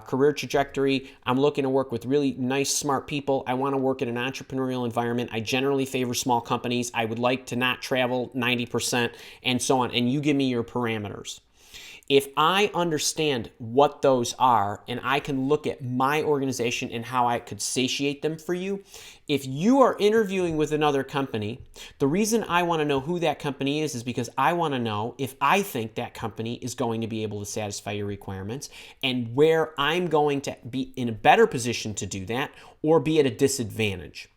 career trajectory. I'm looking to work with really nice, smart people. I want to work in an entrepreneurial environment. I generally favor small companies. I would like to not travel 90% and so on. And you give me your parameters. If I understand what those are and I can look at my organization and how I could satiate them for you, if you are interviewing with another company, the reason I want to know who that company is because I want to know if I think that company is going to be able to satisfy your requirements and where I'm going to be in a better position to do that or be at a disadvantage.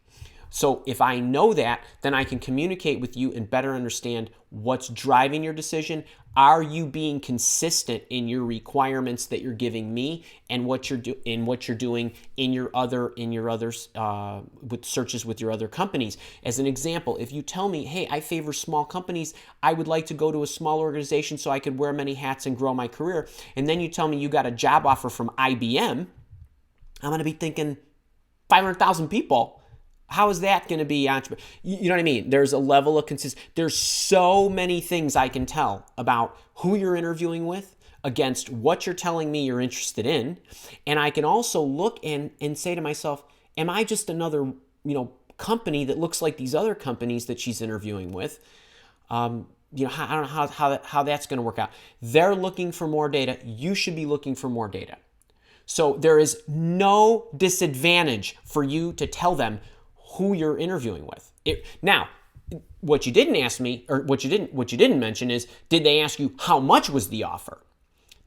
So if I know that, then I can communicate with you and better understand what's driving your decision. Are you being consistent in your requirements that you're giving me and what you're doing in your others with searches with your other companies? As an example, if you tell me, hey, I favor small companies, I would like to go to a small organization so I could wear many hats and grow my career, and then you tell me you got a job offer from IBM, I'm going to be thinking 500,000 people. How is that going to be entrepreneur? You know what I mean? There's a level of consistency. There's so many things I can tell about who you're interviewing with against what you're telling me you're interested in. And I can also look and say to myself, am I just another, company that looks like these other companies that she's interviewing with? I don't know how that's going to work out. They're looking for more data. You should be looking for more data. So there is no disadvantage for you to tell them who you're interviewing with. Now, what you didn't ask me, or what you didn't mention is, did they ask you how much was the offer?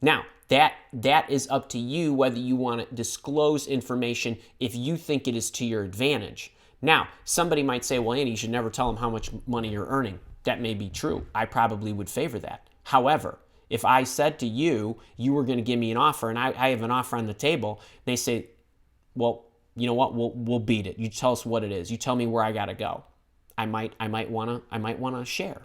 Now, that is up to you whether you want to disclose information if you think it is to your advantage. Now, somebody might say, well, Andy, you should never tell them how much money you're earning. That may be true. I probably would favor that. However, if I said to you, you were going to give me an offer and I have an offer on the table, they say, well, you know what? We'll beat it. You tell us what it is. You tell me where I gotta go. I might wanna share,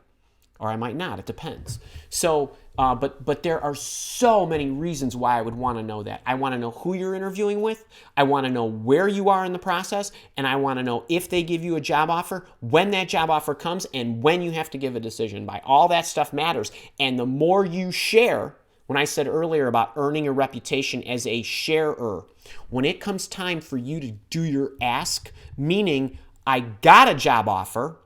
or I might not. It depends. So, but there are so many reasons why I would want to know that. I want to know who you're interviewing with. I want to know where you are in the process, and I want to know if they give you a job offer, when that job offer comes, and when you have to give a decision by. All that stuff matters, and the more you share. When I said earlier about earning a reputation as a sharer, when it comes time for you to do your ask, meaning I got a job offer,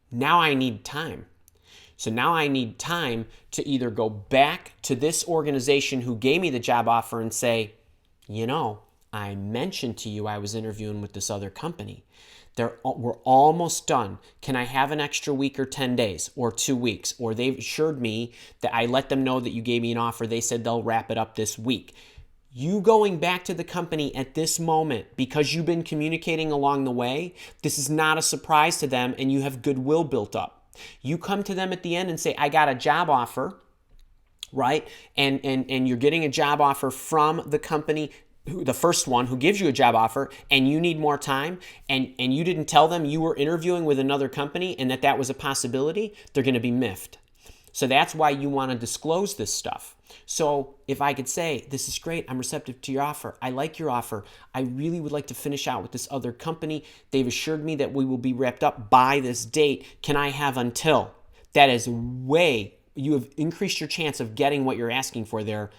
now I need time. So now I need time to either go back to this organization who gave me the job offer and say, I mentioned to you I was interviewing with this other company. We're almost done. Can I have an extra week or 10 days or 2 weeks? Or they've assured me that I let them know that you gave me an offer. They said they'll wrap it up this week. You going back to the company at this moment because you've been communicating along the way, this is not a surprise to them and you have goodwill built up. You come to them at the end and say, I got a job offer, right? And you're getting a job offer from the company, the first one who gives you a job offer, and you need more time, and you didn't tell them you were interviewing with another company and that was a possibility, they're going to be miffed. So that's why you want to disclose this stuff. So if I could say, this is great, I'm receptive to your offer, I like your offer, I really would like to finish out with this other company, they've assured me that we will be wrapped up by this date, can I have until? That is you have increased your chance of getting what you're asking for there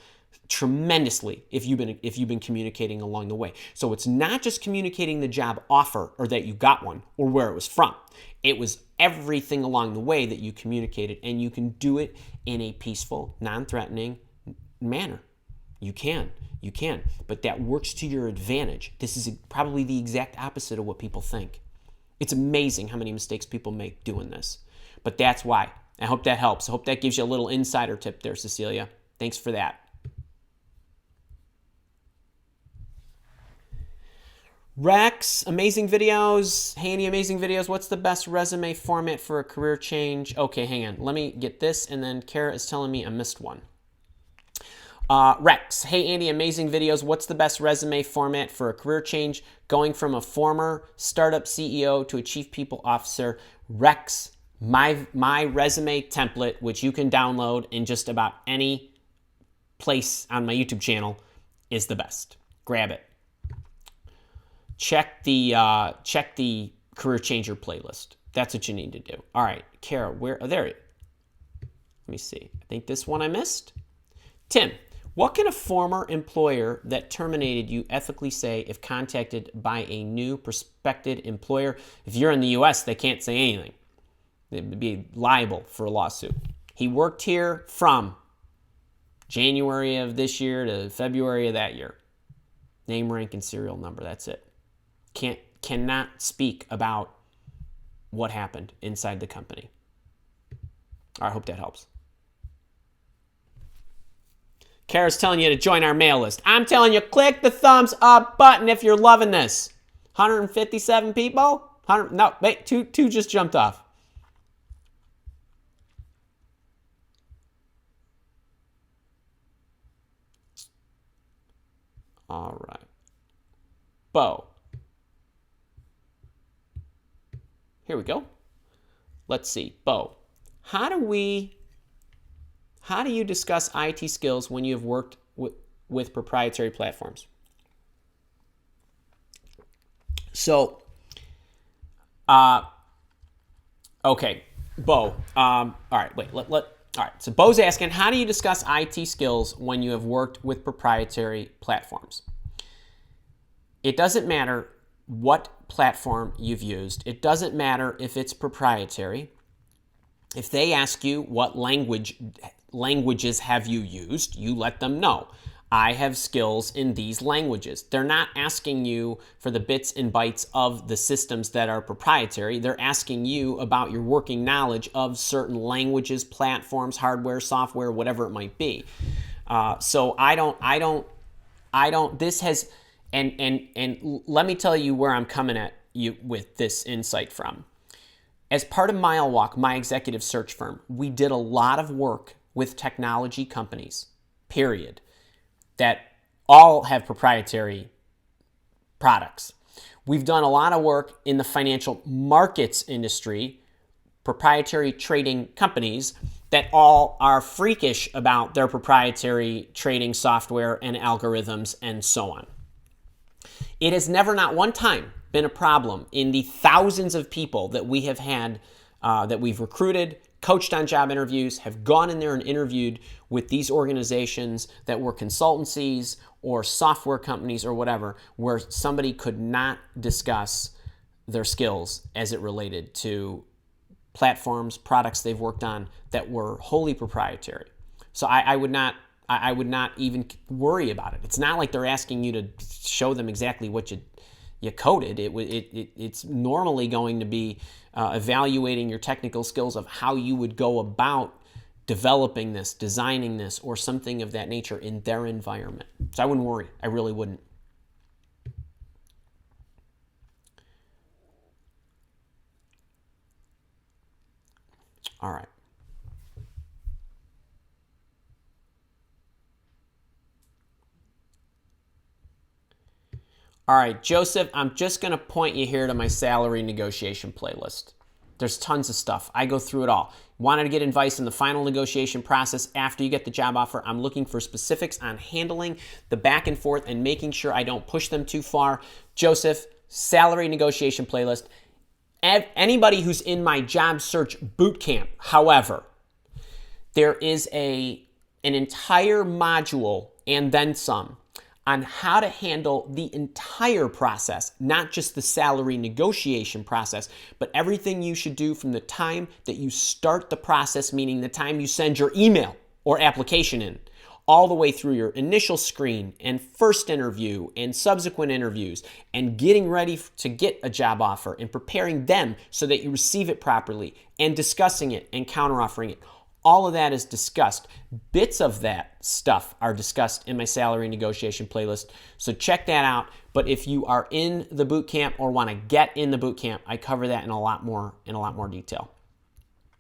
tremendously if you've been communicating along the way. So it's not just communicating the job offer or that you got one or where it was from. It was everything along the way that you communicated, and you can do it in a peaceful, non-threatening manner. You can, but that works to your advantage. This is probably the exact opposite of what people think. It's amazing how many mistakes people make doing this, but that's why. I hope that helps. I hope that gives you a little insider tip there, Cecilia. Thanks for that. Rex, amazing videos. Handy, amazing videos. What's the best resume format for a career change? Okay, hang on. Let me get this, and then Kara is telling me I missed one. Rex, hey Andy, amazing videos. What's the best resume format for a career change going from a former startup CEO to a chief people officer? Rex, My resume template, which you can download in just about any place on my YouTube channel, is the best. Grab it. Check the Career Changer playlist. That's what you need to do. All right, Kara, where? Oh, there. Let me see. I think this one I missed. Tim, what can a former employer that terminated you ethically say if contacted by a new prospective employer? If you're in the U.S., they can't say anything. They'd be liable for a lawsuit. He worked here from January of this year to February of that year. Name, rank, and serial number. That's it. Cannot speak about what happened inside the company. I hope that helps. Kara's telling you to join our mail list. I'm telling you, click the thumbs up button if you're loving this. 157 people? No, wait, two just jumped off. All right. Bo. Here we go. Let's see. Bo, how do you discuss IT skills when you have worked with proprietary platforms? So, okay, Bo. All right, wait. All right. So Bo's asking, how do you discuss IT skills when you have worked with proprietary platforms? It doesn't matter what platform you've used. It doesn't matter if it's proprietary. If they ask you what languages have you used, you let them know. I have skills in these languages. They're not asking you for the bits and bytes of the systems that are proprietary. They're asking you about your working knowledge of certain languages, platforms, hardware, software, whatever it might be. So I don't, this has, and let me tell you where I'm coming at you with this insight from. As part of Mile Walk, my executive search firm, we did a lot of work with technology companies, period, that all have proprietary products. We've done a lot of work in the financial markets industry, proprietary trading companies that all are freakish about their proprietary trading software and algorithms and so on. It has never, not one time, been a problem in the thousands of people that we have had, that we've recruited, coached on job interviews, have gone in there and interviewed with these organizations that were consultancies or software companies or whatever, where somebody could not discuss their skills as it related to platforms, products they've worked on that were wholly proprietary. So I would not even worry about it. It's not like they're asking you to show them exactly what you coded. It's normally going to be evaluating your technical skills of how you would go about developing this, designing this, or something of that nature in their environment. So I wouldn't worry. I really wouldn't. All right. All right, Joseph, I'm just going to point you here to my salary negotiation playlist. There's tons of stuff. I go through it all. Wanted to get advice in the final negotiation process after you get the job offer. I'm looking for specifics on handling the back and forth and making sure I don't push them too far. Joseph, salary negotiation playlist. Anybody who's in my job search boot camp, however, there is an entire module and then some on how to handle the entire process, not just the salary negotiation process, but everything you should do from the time that you start the process, meaning the time you send your email or application in, all the way through your initial screen and first interview and subsequent interviews and getting ready to get a job offer and preparing them so that you receive it properly and discussing it and counteroffering it. All of that is discussed. Bits of that stuff are discussed in my salary negotiation playlist. So check that out. But if you are in the boot camp or want to get in the boot camp, I cover that in a lot more detail.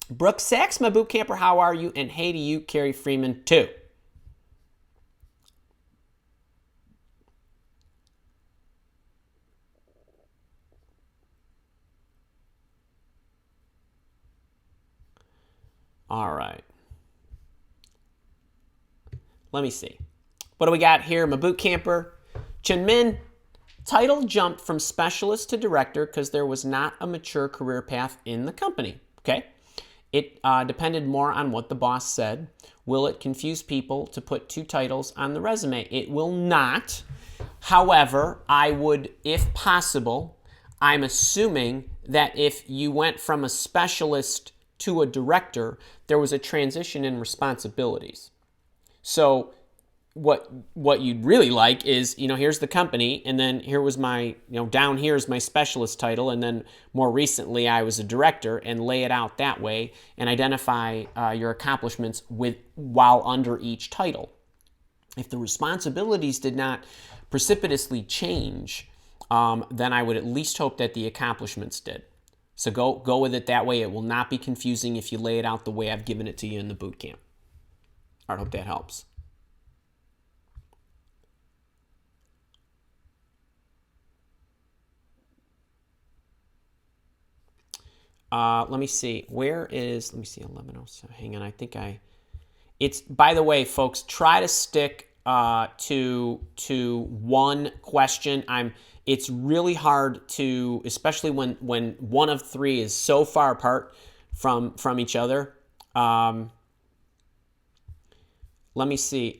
Brooke Sachs, my boot camper, how are you? And hey to you, Carrie Freeman, too. All right. Let me see. What do we got here? My boot camper. Chen Min, title jumped from specialist to director because there was not a mature career path in the company. Okay. It depended more on what the boss said. Will it confuse people to put two titles on the resume? It will not. However, I would, if possible, I'm assuming that if you went from a specialist to a director, there was a transition in responsibilities. So what you'd really like is, here's the company, and then here was my, down here is my specialist title, and then more recently I was a director, and lay it out that way and identify your accomplishments while under each title. If the responsibilities did not precipitously change, then I would at least hope that the accomplishments did. So go with it that way. It will not be confusing if you lay it out the way I've given it to you in the boot camp. All right, hope that helps. Let me see. Let me see, 11:07. Hang on, it's, by the way, folks, try to stick to one question. It's really hard to, especially when one of three is so far apart from each other. Let me see.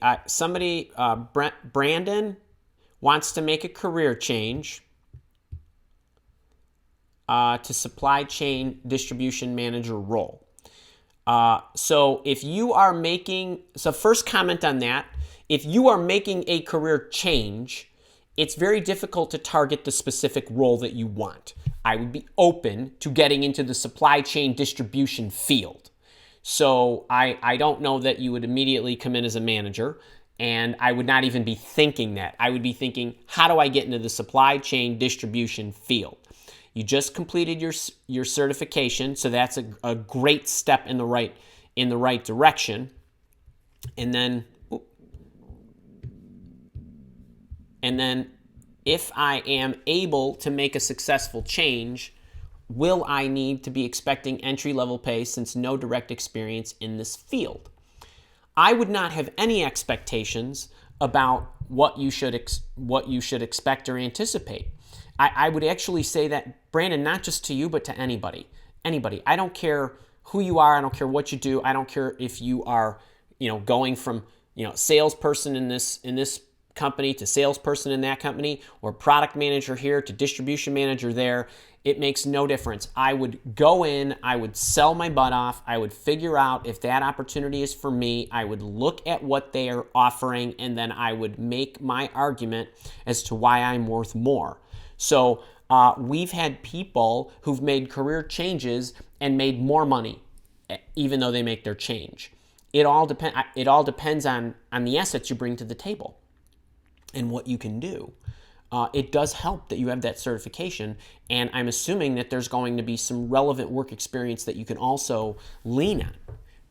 Brandon wants to make a career change to supply chain distribution manager role. So first comment on that, if you are making a career change, it's very difficult to target the specific role that you want. I would be open to getting into the supply chain distribution field. So I don't know that you would immediately come in as a manager, and I would not even be thinking that. I would be thinking, how do I get into the supply chain distribution field? You just completed your certification, so that's a great step in the right direction. And then if I am able to make a successful change, will I need to be expecting entry-level pay since no direct experience in this field? I would not have any expectations about what you should expect or anticipate. I would actually say that, Brandon, not just to you, but to anybody. I don't care who you are. I don't care what you do. I don't care if you are, going from, salesperson in this company to salesperson in that company, or product manager here to distribution manager there. It makes no difference. I would go in, I would sell my butt off, I would figure out if that opportunity is for me, I would look at what they are offering, and then I would make my argument as to why I'm worth more. So we've had people who've made career changes and made more money, even though they make their change. It all depends on the assets you bring to the table and what you can do. It does help that you have that certification, and I'm assuming that there's going to be some relevant work experience that you can also lean on.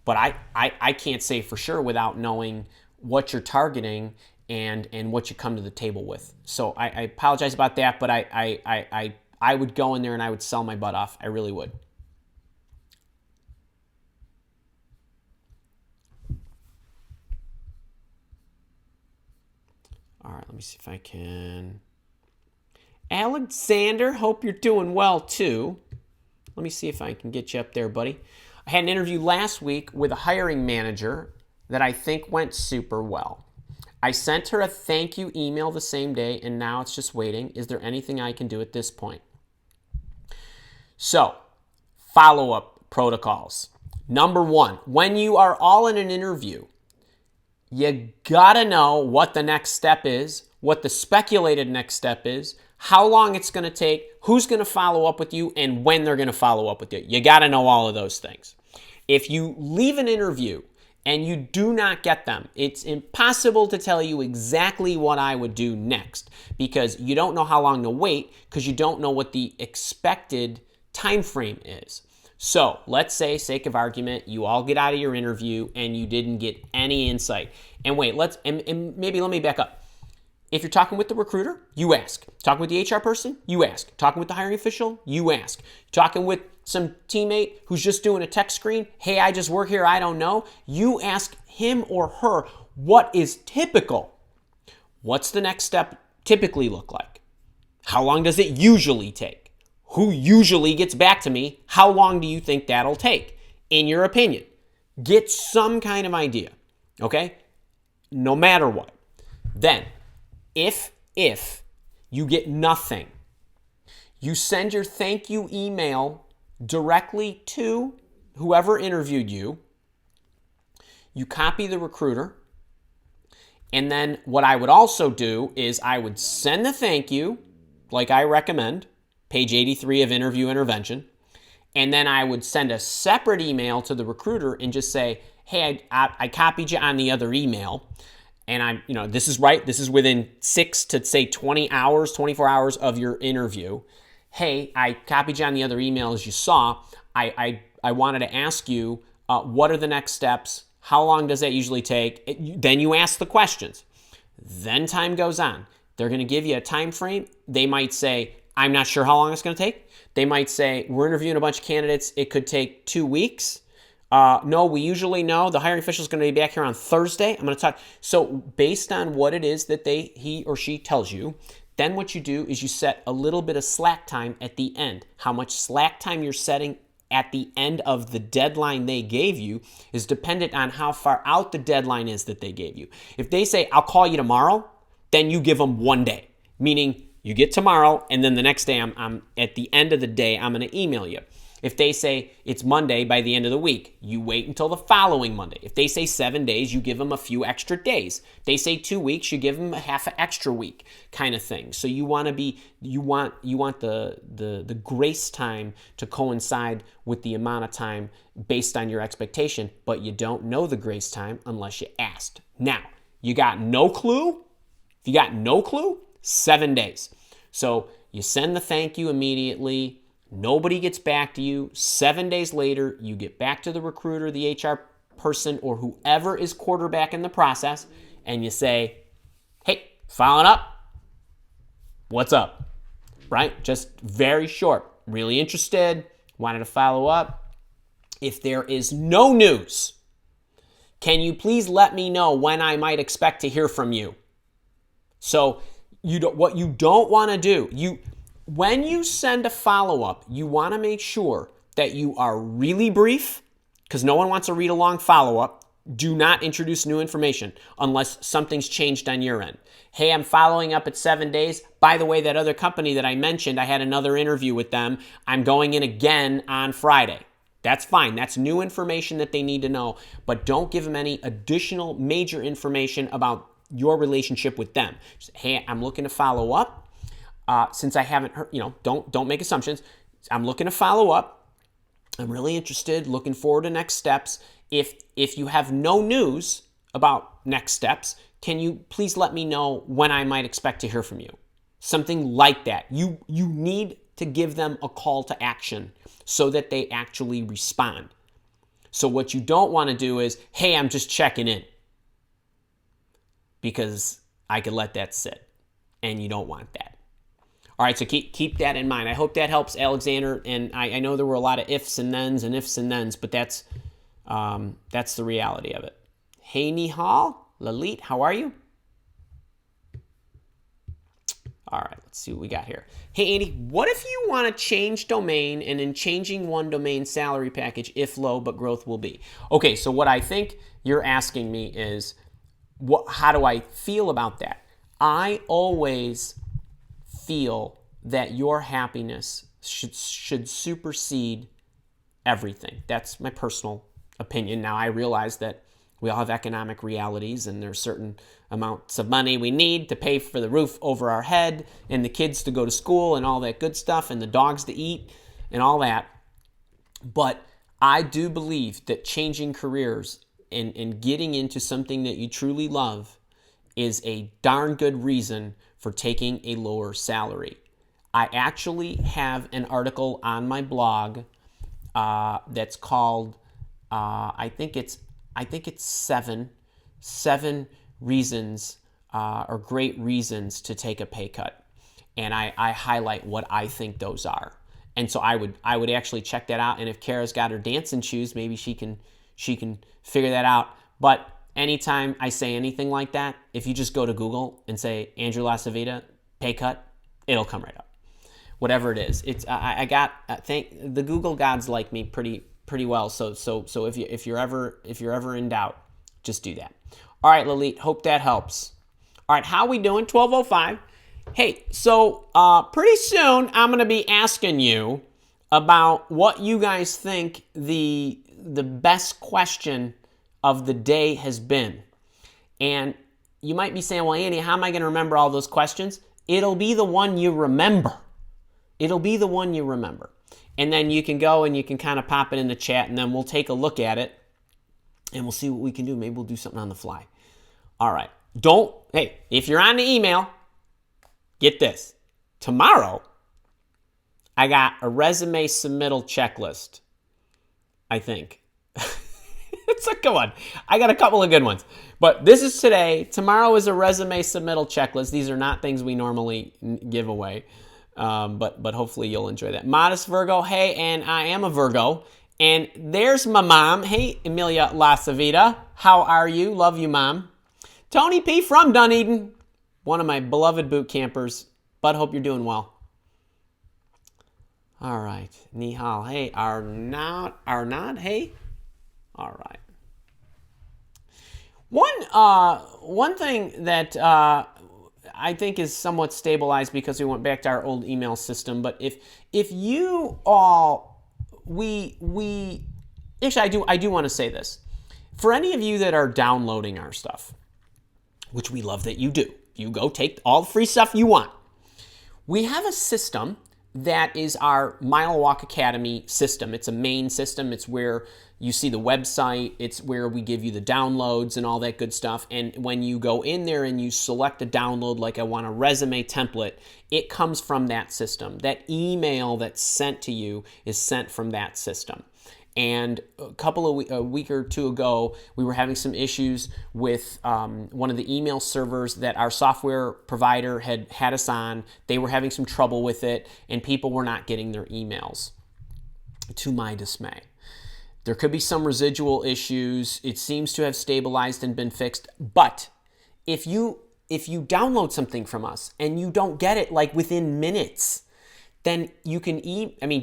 But I can't say for sure without knowing what you're targeting and what you come to the table with. So I apologize about that, but I would go in there and I would sell my butt off. I really would. All right, let me see if I can. Alexander, hope you're doing well too. Let me see if I can get you up there, buddy. I had an interview last week with a hiring manager that I think went super well. I sent her a thank you email the same day, and now it's just waiting. Is there anything I can do at this point? So, follow-up protocols. Number one, when you are all in an interview, you gotta know what the next step is, what the speculated next step is, how long it's gonna take, who's gonna follow up with you, and when they're gonna follow up with you. You gotta know all of those things. If you leave an interview and you do not get them, it's impossible to tell you exactly what I would do next, because you don't know how long to wait, because you don't know what the expected time frame is. So let's say, sake of argument, you all get out of your interview and you didn't get any insight. And wait, maybe let me back up. If you're talking with the recruiter, you ask. Talking with the HR person, you ask. Talking with the hiring official, you ask. Talking with some teammate who's just doing a text screen, hey, I just work here, I don't know. You ask him or her what is typical. What's the next step typically look like? How long does it usually take? Who usually gets back to me? How long do you think that'll take? In your opinion, get some kind of idea, okay? No matter what. Then, if you get nothing, you send your thank you email directly to whoever interviewed you. You copy the recruiter. And then what I would also do is I would send the thank you, like I recommend, page 83 of Interview Intervention. And then I would send a separate email to the recruiter and just say, hey, I copied you on the other email. And this is right. This is within 6 to say 20 hours, 24 hours of your interview. Hey, I copied you on the other email as you saw. I wanted to ask you, what are the next steps? How long does that usually take? Then you ask the questions. Then time goes on. They're going to give you a time frame. They might say, I'm not sure how long it's going to take. They might say, we're interviewing a bunch of candidates. It could take 2 weeks. No, we usually know the hiring official is going to be back here on Thursday. I'm going to talk. So based on what it is that he or she tells you, then what you do is you set a little bit of slack time at the end. How much slack time you're setting at the end of the deadline they gave you is dependent on how far out the deadline is that they gave you. If they say, I'll call you tomorrow, then you give them 1 day, meaning you get tomorrow, and then the next day, I'm at the end of the day, I'm going to email you. If they say it's Monday by the end of the week, you wait until the following Monday. If they say 7 days, you give them a few extra days. If they say 2 weeks, you give them a half an extra week kind of thing. So you want the grace time to coincide with the amount of time based on your expectation, but you don't know the grace time unless you asked. Now, you got no clue? If you got no clue, 7 days. So you send the thank you immediately. Nobody gets back to you. 7 days later, you get back to the recruiter, the HR person, or whoever is quarterback in the process, and you say, hey, following up, what's up? Right? Just very short. Really interested. Wanted to follow up. If there is no news, can you please let me know when I might expect to hear from you? So what you don't want to do, when you send a follow-up, you want to make sure that you are really brief, because no one wants to read a long follow-up. Do not introduce new information unless something's changed on your end. Hey, I'm following up at 7 days. By the way, that other company that I mentioned, I had another interview with them. I'm going in again on Friday. That's fine. That's new information that they need to know, but don't give them any additional major information about your relationship with them. Just, hey, I'm looking to follow up. Since I haven't heard, don't make assumptions. I'm looking to follow up. I'm really interested, looking forward to next steps. If you have no news about next steps, can you please let me know when I might expect to hear from you? Something like that. You need to give them a call to action so that they actually respond. So what you don't want to do is, hey, I'm just checking in, because I could let that sit, and you don't want that. All right, so keep that in mind. I hope that helps, Alexander. And I know there were a lot of ifs and thens, but that's the reality of it. Hey, Nihal, Lalit, how are you? All right, let's see what we got here. Hey, Andy, what if you want to change domain, and in changing one domain, salary package, if low, but growth will be? Okay, so what I think you're asking me is, how do I feel about that? I always feel that your happiness should supersede everything. That's my personal opinion. Now, I realize that we all have economic realities, and there's certain amounts of money we need to pay for the roof over our head, and the kids to go to school, and all that good stuff, and the dogs to eat, and all that. But I do believe that changing careers and getting into something that you truly love is a darn good reason for taking a lower salary. I actually have an article on my blog that's called I think it's seven reasons or great reasons to take a pay cut. And I highlight what I think those are. And so I would actually check that out. And if Kara's got her dancing shoes, maybe she can figure that out. But anytime I say anything like that, if you just go to Google and say Andrew LaCivita pay cut, it'll come right up. Whatever it is, it's the Google gods like me pretty well. So if you're ever in doubt, just do that. All right, Lalit, hope that helps. All right, how we doing? 12:05. Hey, so pretty soon I'm going to be asking you about what you guys think the best question of the day has been. And you might be saying, well, Andy, how am I going to remember all those questions? It'll be the one you remember. It'll be the one you remember. And then you can go and you can kind of pop it in the chat, and then we'll take a look at it and we'll see what we can do. Maybe we'll do something on the fly. All right. Hey, if you're on the email, get this. Tomorrow, I got a resume submittal checklist, I think. It's a good one. I got a couple of good ones. But this is today. Tomorrow is a resume submittal checklist. These are not things we normally give away. But hopefully you'll enjoy that. Modest Virgo. Hey, and I am a Virgo. And there's my mom. Hey, Amelia LaCivita. How are you? Love you, Mom. Tony P. from Dunedin. One of my beloved boot campers. Bud, hope you're doing well. All right. Nihal. Hey, Arnad. Hey. All right. One thing that I think is somewhat stabilized because we went back to our old email system. But if you all, actually I do want to say this. For any of you that are downloading our stuff, which we love that you do, you go take all the free stuff you want. We have a system that is our Mile Walk Academy system. It's a main system. It's where you see the website. It's where we give you the downloads and all that good stuff. And when you go in there and you select a download, like I want a resume template, it comes from that system. That email that's sent to you is sent from that system. And a week or two ago, we were having some issues with one of the email servers that our software provider had us on. They were having some trouble with it, and people were not getting their emails, to my dismay. There could be some residual issues. It seems to have stabilized and been fixed. But if you download something from us and you don't get it like within minutes, then you can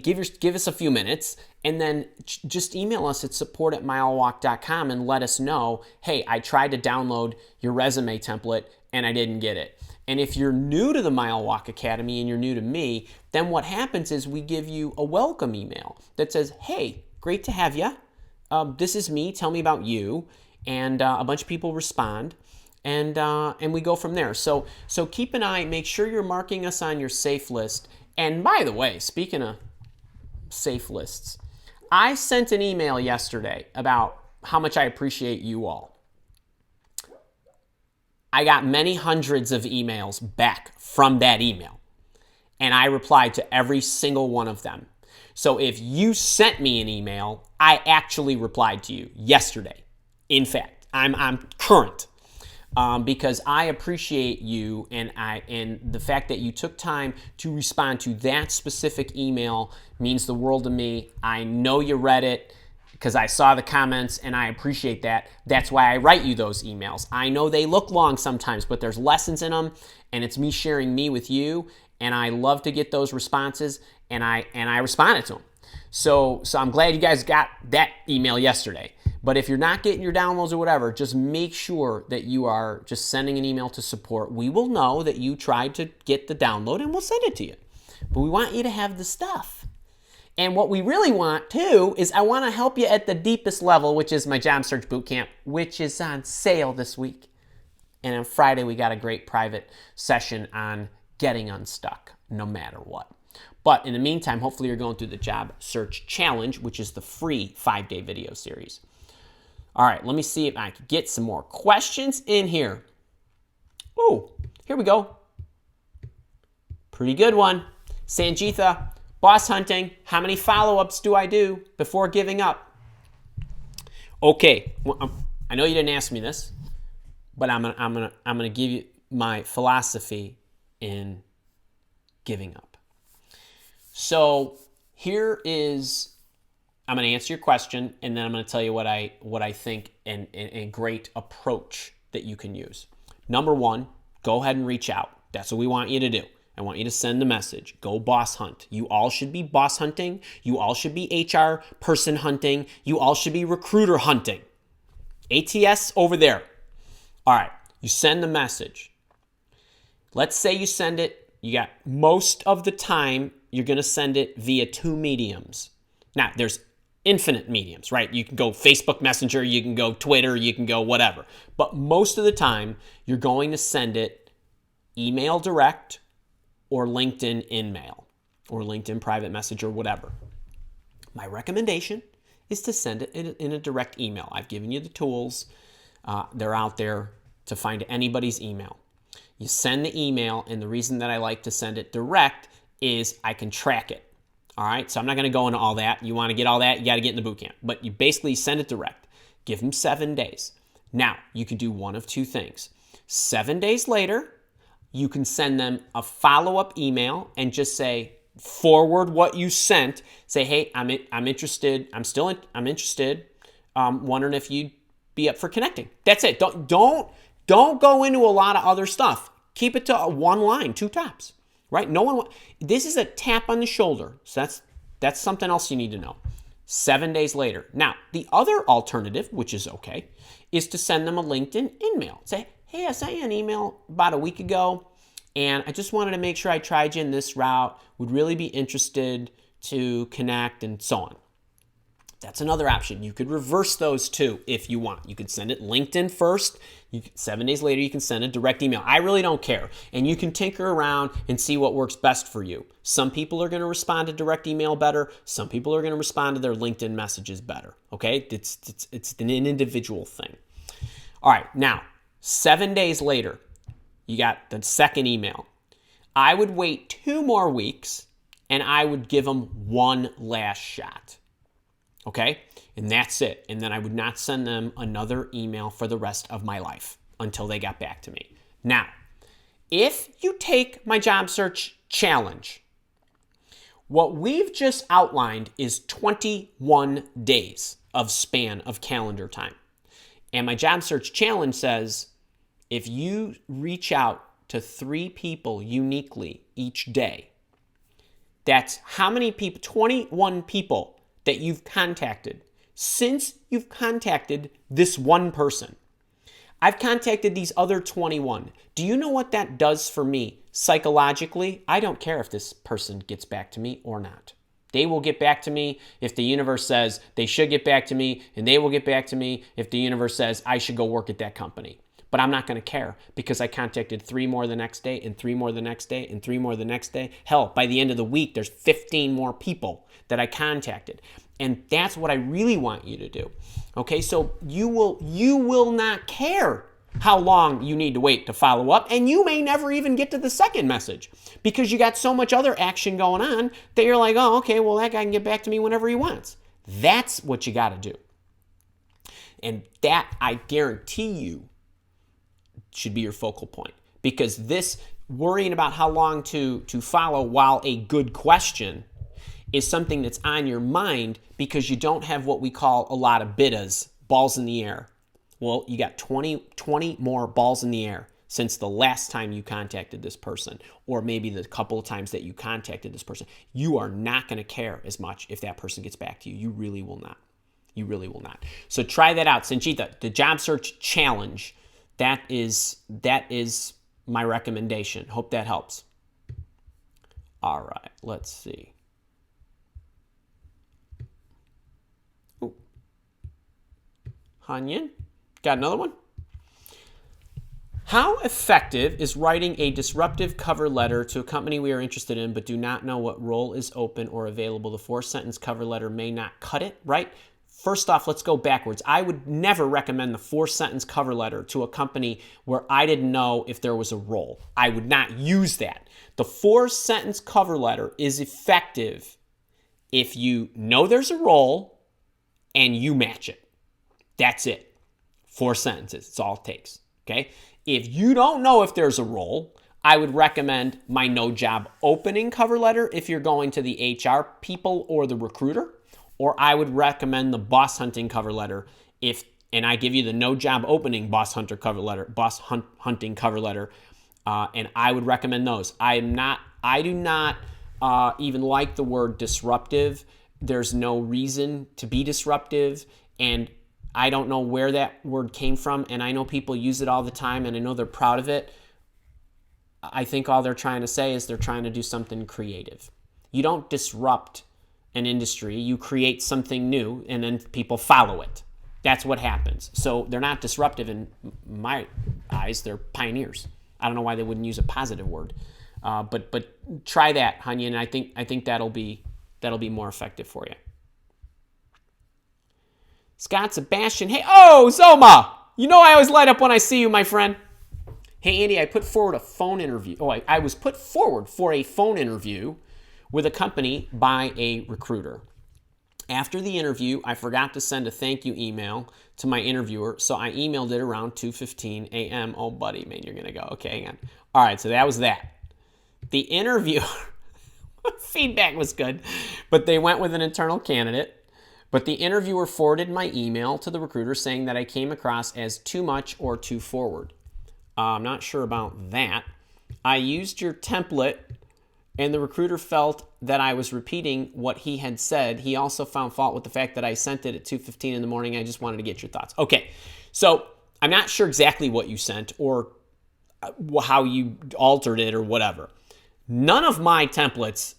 give us a few minutes and then just email us at support@milewalk.com and let us know, hey, I tried to download your resume template and I didn't get it. And if you're new to the Mile Walk Academy and you're new to me, then what happens is we give you a welcome email that says, hey, great to have you. This is me. Tell me about you. And a bunch of people respond. And we go from there. So keep an eye. Make sure you're marking us on your safe list. And by the way, speaking of safe lists, I sent an email yesterday about how much I appreciate you all. I got many hundreds of emails back from that email, and I replied to every single one of them. So if you sent me an email, I actually replied to you yesterday. In fact, I'm current. Because I appreciate you and the fact that you took time to respond to that specific email means the world to me. I know you read it because I saw the comments and I appreciate that. That's why I write you those emails. I know they look long sometimes, but there's lessons in them, and it's me sharing me with you, and I love to get those responses, and I responded to them. So I'm glad you guys got that email yesterday. But if you're not getting your downloads or whatever, just make sure that you are just sending an email to support. We will know that you tried to get the download and we'll send it to you. But we want you to have the stuff. And what we really want too is I want to help you at the deepest level, which is my job search bootcamp, which is on sale this week. And on Friday, we got a great private session on getting unstuck no matter what. But in the meantime, hopefully you're going through the job search challenge, which is the free 5-day video series. All right, let me see if I can get some more questions in here. Oh, here we go. Pretty good one. Sanjitha, boss hunting. How many follow-ups do I do before giving up? Okay, well, I know you didn't ask me this, but I'm gonna give you my philosophy in giving up. So here is, I'm going to answer your question, and then I'm going to tell you what I think and a great approach that you can use. Number one, go ahead and reach out. That's what we want you to do. I want you to send the message. Go boss hunt. You all should be boss hunting. You all should be HR person hunting. You all should be recruiter hunting. ATS over there. All right, you send the message. Let's say you send it, you got most of the time, you're going to send it via two mediums. Now, there's infinite mediums, right? You can go Facebook Messenger, you can go Twitter, you can go whatever. But most of the time, you're going to send it email direct or LinkedIn InMail or LinkedIn private message or whatever. My recommendation is to send it in a direct email. I've given you the tools. They're out there to find anybody's email. You send the email, and the reason that I like to send it direct is I can track it. All right, so I'm not going to go into all that. You want to get all that, you got to get in the boot camp. But you basically send it direct. Give them 7 days. Now, you can do one of two things. 7 days later, you can send them a follow-up email and just say, forward what you sent. Say, hey, I'm interested. I'm interested. Wondering if you'd be up for connecting. That's it. Don't go into a lot of other stuff. Keep it to one line, two tops. Right? This is a tap on the shoulder. So that's something else you need to know. 7 days later. Now, the other alternative, which is okay, is to send them a LinkedIn InMail. Say, hey, I sent you an email about a week ago, and I just wanted to make sure I tried you in this route. Would really be interested to connect and so on. That's another option. You could reverse those too if you want. You could send it LinkedIn first. 7 days later, you can send a direct email. I really don't care. And you can tinker around and see what works best for you. Some people are going to respond to direct email better. Some people are going to respond to their LinkedIn messages better. Okay? It's an individual thing. All right. Now, 7 days later, you got the second email. I would wait 2 more weeks, and I would give them one last shot. Okay? And that's it. And then I would not send them another email for the rest of my life until they got back to me. Now, if you take my job search challenge, what we've just outlined is 21 days of span of calendar time. And my job search challenge says, if you reach out to 3 people uniquely each day, that's how many people? 21 people that you've contacted since you've contacted this one person. I've contacted these other 21. Do you know what that does for me psychologically? I don't care if this person gets back to me or not. They will get back to me if the universe says they should get back to me, and they will get back to me if the universe says I should go work at that company. But I'm not going to care because I contacted 3 more the next day and 3 more the next day and 3 more the next day. Hell, by the end of the week, there's 15 more people that I contacted. And that's what I really want you to do. Okay, so you will not care how long you need to wait to follow up, and you may never even get to the second message because you got so much other action going on that you're like, oh, okay, well, that guy can get back to me whenever he wants. That's what you got to do. And that, I guarantee you, should be your focal point, because this worrying about how long to follow while a good question is something that's on your mind because you don't have what we call a lot of BIDAs, balls in the air. Well, you got 20 more balls in the air since the last time you contacted this person, or maybe the couple of times that you contacted this person. You are not going to care as much if that person gets back to you. You really will not. You really will not. So try that out. Sanjita, the job search challenge, that is my recommendation. Hope that helps. All right, let's see. Ooh. Hanyin, got another one? How effective is writing a disruptive cover letter to a company we are interested in but do not know what role is open or available? The 4-sentence cover letter may not cut it, right? First off, let's go backwards. I would never recommend the 4-sentence cover letter to a company where I didn't know if there was a role. I would not use that. The 4-sentence cover letter is effective if you know there's a role and you match it. That's it. 4 sentences. It's all it takes. Okay? If you don't know if there's a role, I would recommend my no job opening cover letter if you're going to the HR people or the recruiter, or I would recommend the boss hunting cover letter and I give you the no job opening hunting cover letter, and I would recommend those. I do not even like the word disruptive. There's no reason to be disruptive, and I don't know where that word came from, and I know people use it all the time, and I know they're proud of it. I think all they're trying to say is they're trying to do something creative. You don't disrupt an industry. You create something new, and then people follow it. That's what happens. So they're not disruptive in my eyes. They're pioneers. I don't know why they wouldn't use a positive word. But try that, Hanya, and I think that'll be more effective for you. Scott Sebastian, hey, Zoma! You know I always light up when I see you, my friend. Hey, Andy, I put forward a phone interview. I was put forward for a phone interview with a company by a recruiter. After the interview, I forgot to send a thank you email to my interviewer, so I emailed it around 2:15 a.m. Oh, buddy, man, you're going to go. Okay, hang on. All right, so that was that. The interview feedback was good, but they went with an internal candidate. But the interviewer forwarded my email to the recruiter saying that I came across as too much or too forward. I'm not sure about that. I used your template, and the recruiter felt that I was repeating what he had said. He also found fault with the fact that I sent it at 2:15 in the morning. I just wanted to get your thoughts. Okay, so I'm not sure exactly what you sent or how you altered it or whatever. None of my templates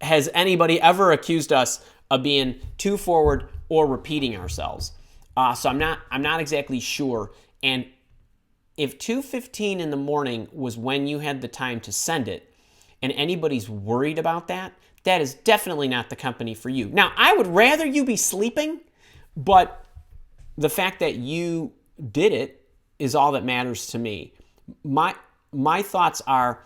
has anybody ever accused us of being too forward or repeating ourselves. So I'm not exactly sure. And if 2:15 in the morning was when you had the time to send it, and anybody's worried about that, that is definitely not the company for you. Now, I would rather you be sleeping, but the fact that you did it is all that matters to me. My thoughts are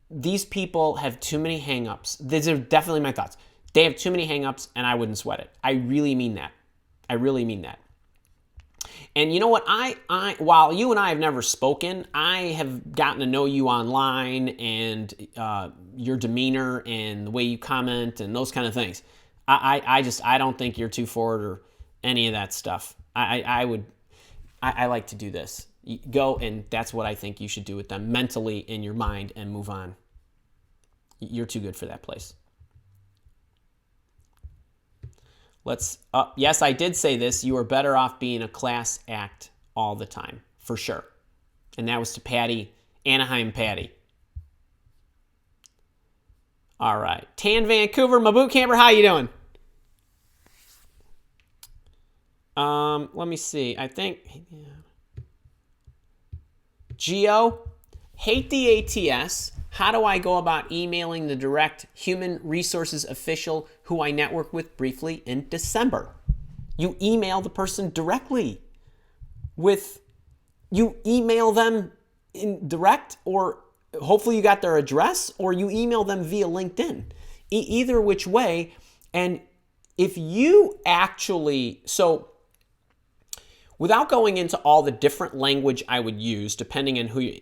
these people have too many hangups. These are definitely my thoughts. They have too many hangups, and I wouldn't sweat it. I really mean that. I really mean that. And you know what? While you and I have never spoken, I have gotten to know you online and your demeanor and the way you comment and those kind of things. I don't think you're too forward or any of that stuff. I like to do this. You go, and that's what I think you should do with them mentally in your mind and move on. You're too good for that place. Yes, I did say this. You are better off being a class act all the time, for sure. And that was to Patty, Anaheim Patty. All right. Tan Vancouver, my boot camper, how you doing? Let me see. I think... Geo, hate the ATS. How do I go about emailing the direct human resources official who I network with briefly in December? You email the person directly. You email them in direct, or hopefully you got their address, or you email them via LinkedIn. Either which way. And if you actually... Without going into all the different language I would use, depending on who you...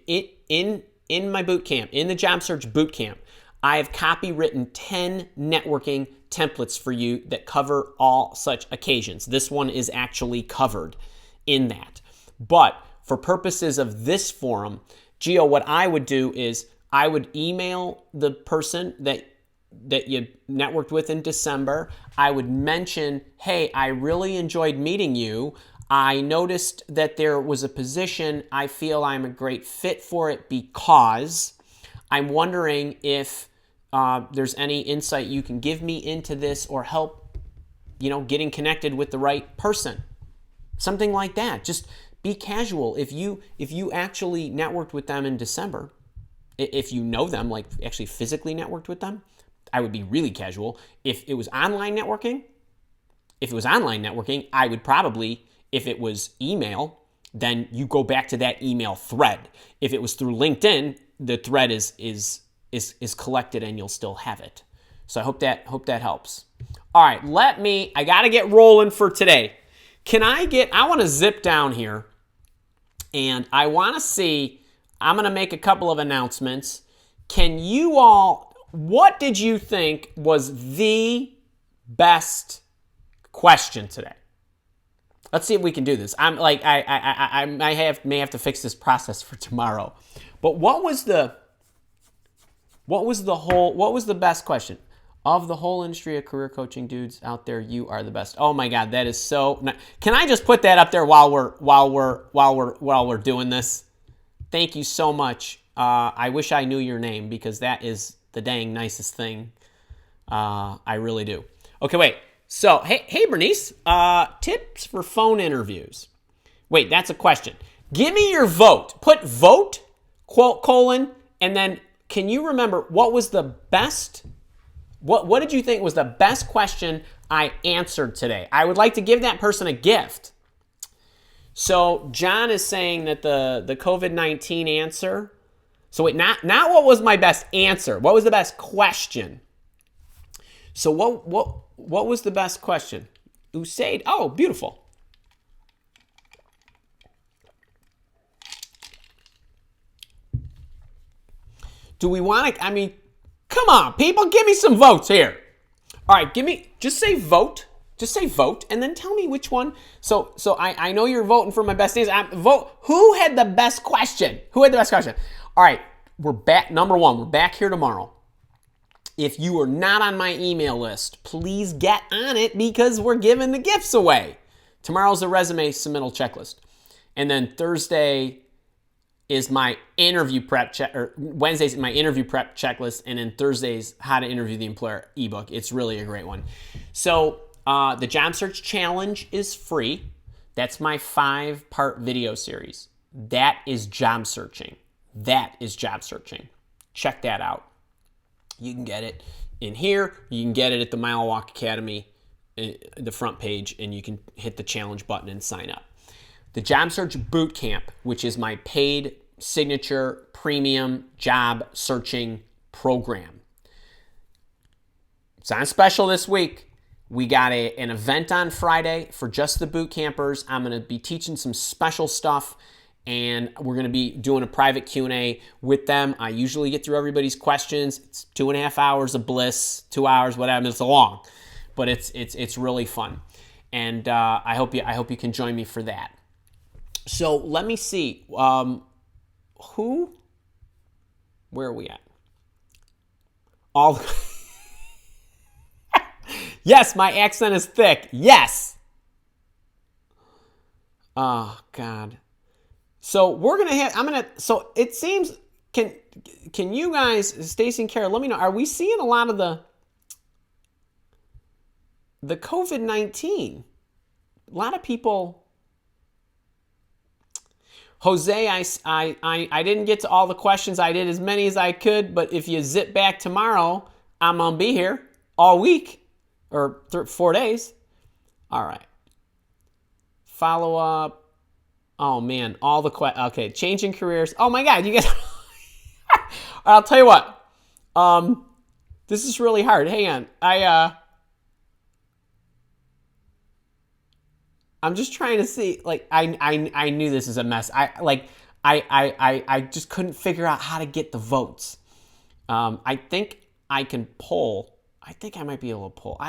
In my boot camp, in the job search boot camp, I have copywritten 10 networking templates for you that cover all such occasions. This one is actually covered in that. But for purposes of this forum, Gio, what I would do is I would email the person that you networked with in December. I would mention, hey, I really enjoyed meeting you. I noticed that there was a position. I feel I'm a great fit for it because I'm wondering if there's any insight you can give me into this or help, getting connected with the right person. Something like that. Just be casual. If you actually networked with them in December, if you know them, like actually physically networked with them, I would be really casual. If it was online networking, I would probably... If it was email, then you go back to that email thread. If it was through LinkedIn, the thread is collected and you'll still have it. So I hope that helps. All right, I got to get rolling for today. I want to zip down here And I want to see, I'm going to make a couple of announcements. Can you all, what did you think was the best question today? Let's see if we can do this. I'm like, I may have to fix this process for tomorrow. But what was the best question? Of the whole industry of career coaching dudes out there, you are the best. Oh my God, that is so nice. Can I just put that up there while we're doing this? Thank you so much. I wish I knew your name because that is the dang nicest thing. I really do. Okay, wait. So, hey, Bernice. Tips for phone interviews. Wait, that's a question. Give me your vote. Put vote, colon, and then can you remember what was the best? What did you think was the best question I answered today? I would like to give that person a gift. So John is saying that the COVID-19 answer. So wait, not what was my best answer. What was the best question? So what was the best question? Usaid. Oh, beautiful. Do we want to, I mean, come on, people, give me some votes here. All right, just say vote. Just say vote, and then tell me which one. So I know you're voting for my best answer. Vote. Who had the best question? Who had the best question? All right, we're back. Number one, we're back here tomorrow. If you are not on my email list, please get on it because we're giving the gifts away. Tomorrow's a resume submittal checklist. And then Thursday is my interview prep or Wednesday's my interview prep checklist, and then Thursday's how to interview the employer ebook. It's really a great one. So the job search challenge is free. That's my 5-part video series. That is job searching. Check that out. You can get it in here. You can get it at the Mile Walk Academy, the front page, and you can hit the challenge button and sign up. The Job Search Bootcamp, which is my paid signature premium job searching program. It's on special this week. We got an event on Friday for just the boot campers. I'm going to be teaching some special stuff, and we're going to be doing a private Q&A with them. I usually get through everybody's questions. It's 2.5 hours of bliss, 2 hours, whatever. It's long, but it's really fun, and I hope you can join me for that. So let me see. Where are we at? Yes, my accent is thick. Yes. Oh God. So so it seems, can you guys, Stacy and Kara, let me know, are we seeing a lot of the COVID-19? A lot of people. Jose, I didn't get to all the questions. I did as many as I could, but if you zip back tomorrow, I'm going to be here all week or 4 days. All right. Follow up. Oh, man. All the okay. Changing careers. Oh, my God. You guys. I'll tell you what. This is really hard. Hang on. I'm just trying to see, like, I knew this is a mess. I just couldn't figure out how to get the votes. I think I can poll. I think I might be able to poll.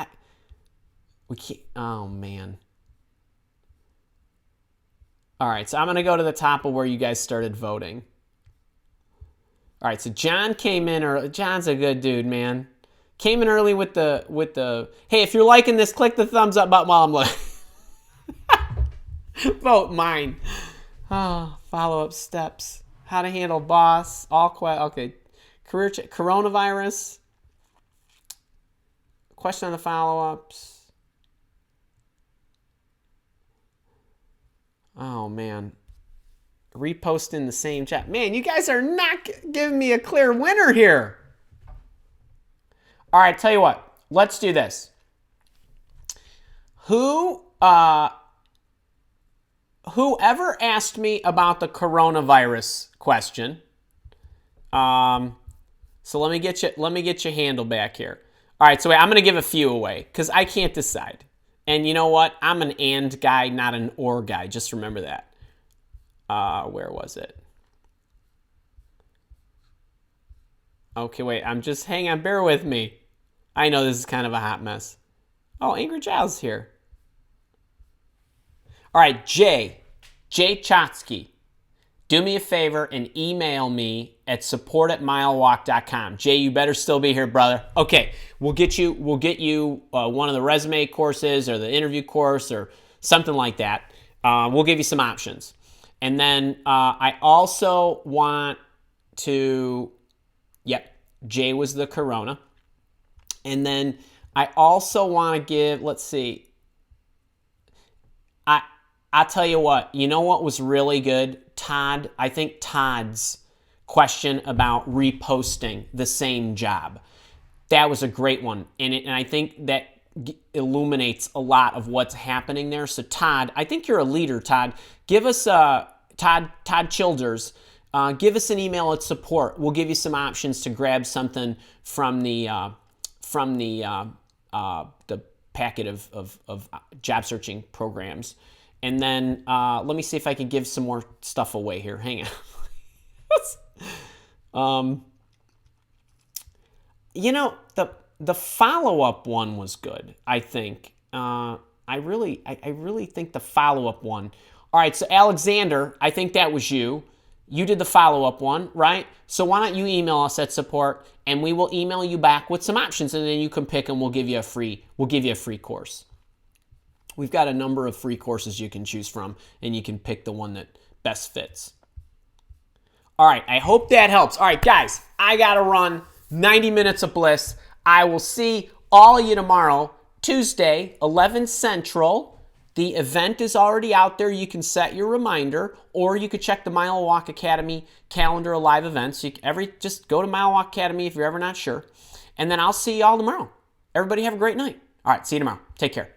We can't, oh man. All right, so I'm gonna go to the top of where you guys started voting. All right, so John came in early. John's a good dude, man. Came in early with the hey, if you're liking this, click the thumbs up button while I'm looking. Vote mine. Oh, follow-up steps. How to handle boss. Okay. Career check. Coronavirus. Question on the follow-ups. Oh, man. Repost in the same chat. Man, you guys are not giving me a clear winner here. All right, tell you what. Let's do this. Whoever asked me about the coronavirus question, so let me get your handle back here. All right, so wait, I'm going to give a few away because I can't decide. And you know what? I'm an and guy, not an or guy. Just remember that. Where was it? Okay, wait, hang on, bear with me. I know this is kind of a hot mess. Oh, Angry Giles here. All right, Jay Chotsky, do me a favor and email me at support@milewalk.com. Jay, you better still be here, brother. Okay, we'll get you one of the resume courses or the interview course or something like that. We'll give you some options. And then I also want to, Jay was the corona. And then I also want to give, let's see, I'll tell you what, you know what was really good? I think Todd's question about reposting the same job. That was a great one. And I think that illuminates a lot of what's happening there. So Todd, I think you're a leader, Todd. Give us, Todd Childers, give us an email at support. We'll give you some options to grab something from the packet of job searching programs. And then let me see if I can give some more stuff away here. Hang on. The follow-up one was good, I think. I really think the follow-up one. All right, so Alexander, I think that was you. You did the follow-up one, right? So why don't you email us at support, and we will email you back with some options, and then you can pick them. We'll give you a free course. We've got a number of free courses you can choose from, and you can pick the one that best fits. All right, I hope that helps. All right, guys, I got to run 90 minutes of bliss. I will see all of you tomorrow, Tuesday, 11 Central. The event is already out there. You can set your reminder, or you could check the Mile Walk Academy calendar of live events. Just go to Mile Walk Academy if you're ever not sure. And then I'll see you all tomorrow. Everybody have a great night. All right, see you tomorrow. Take care.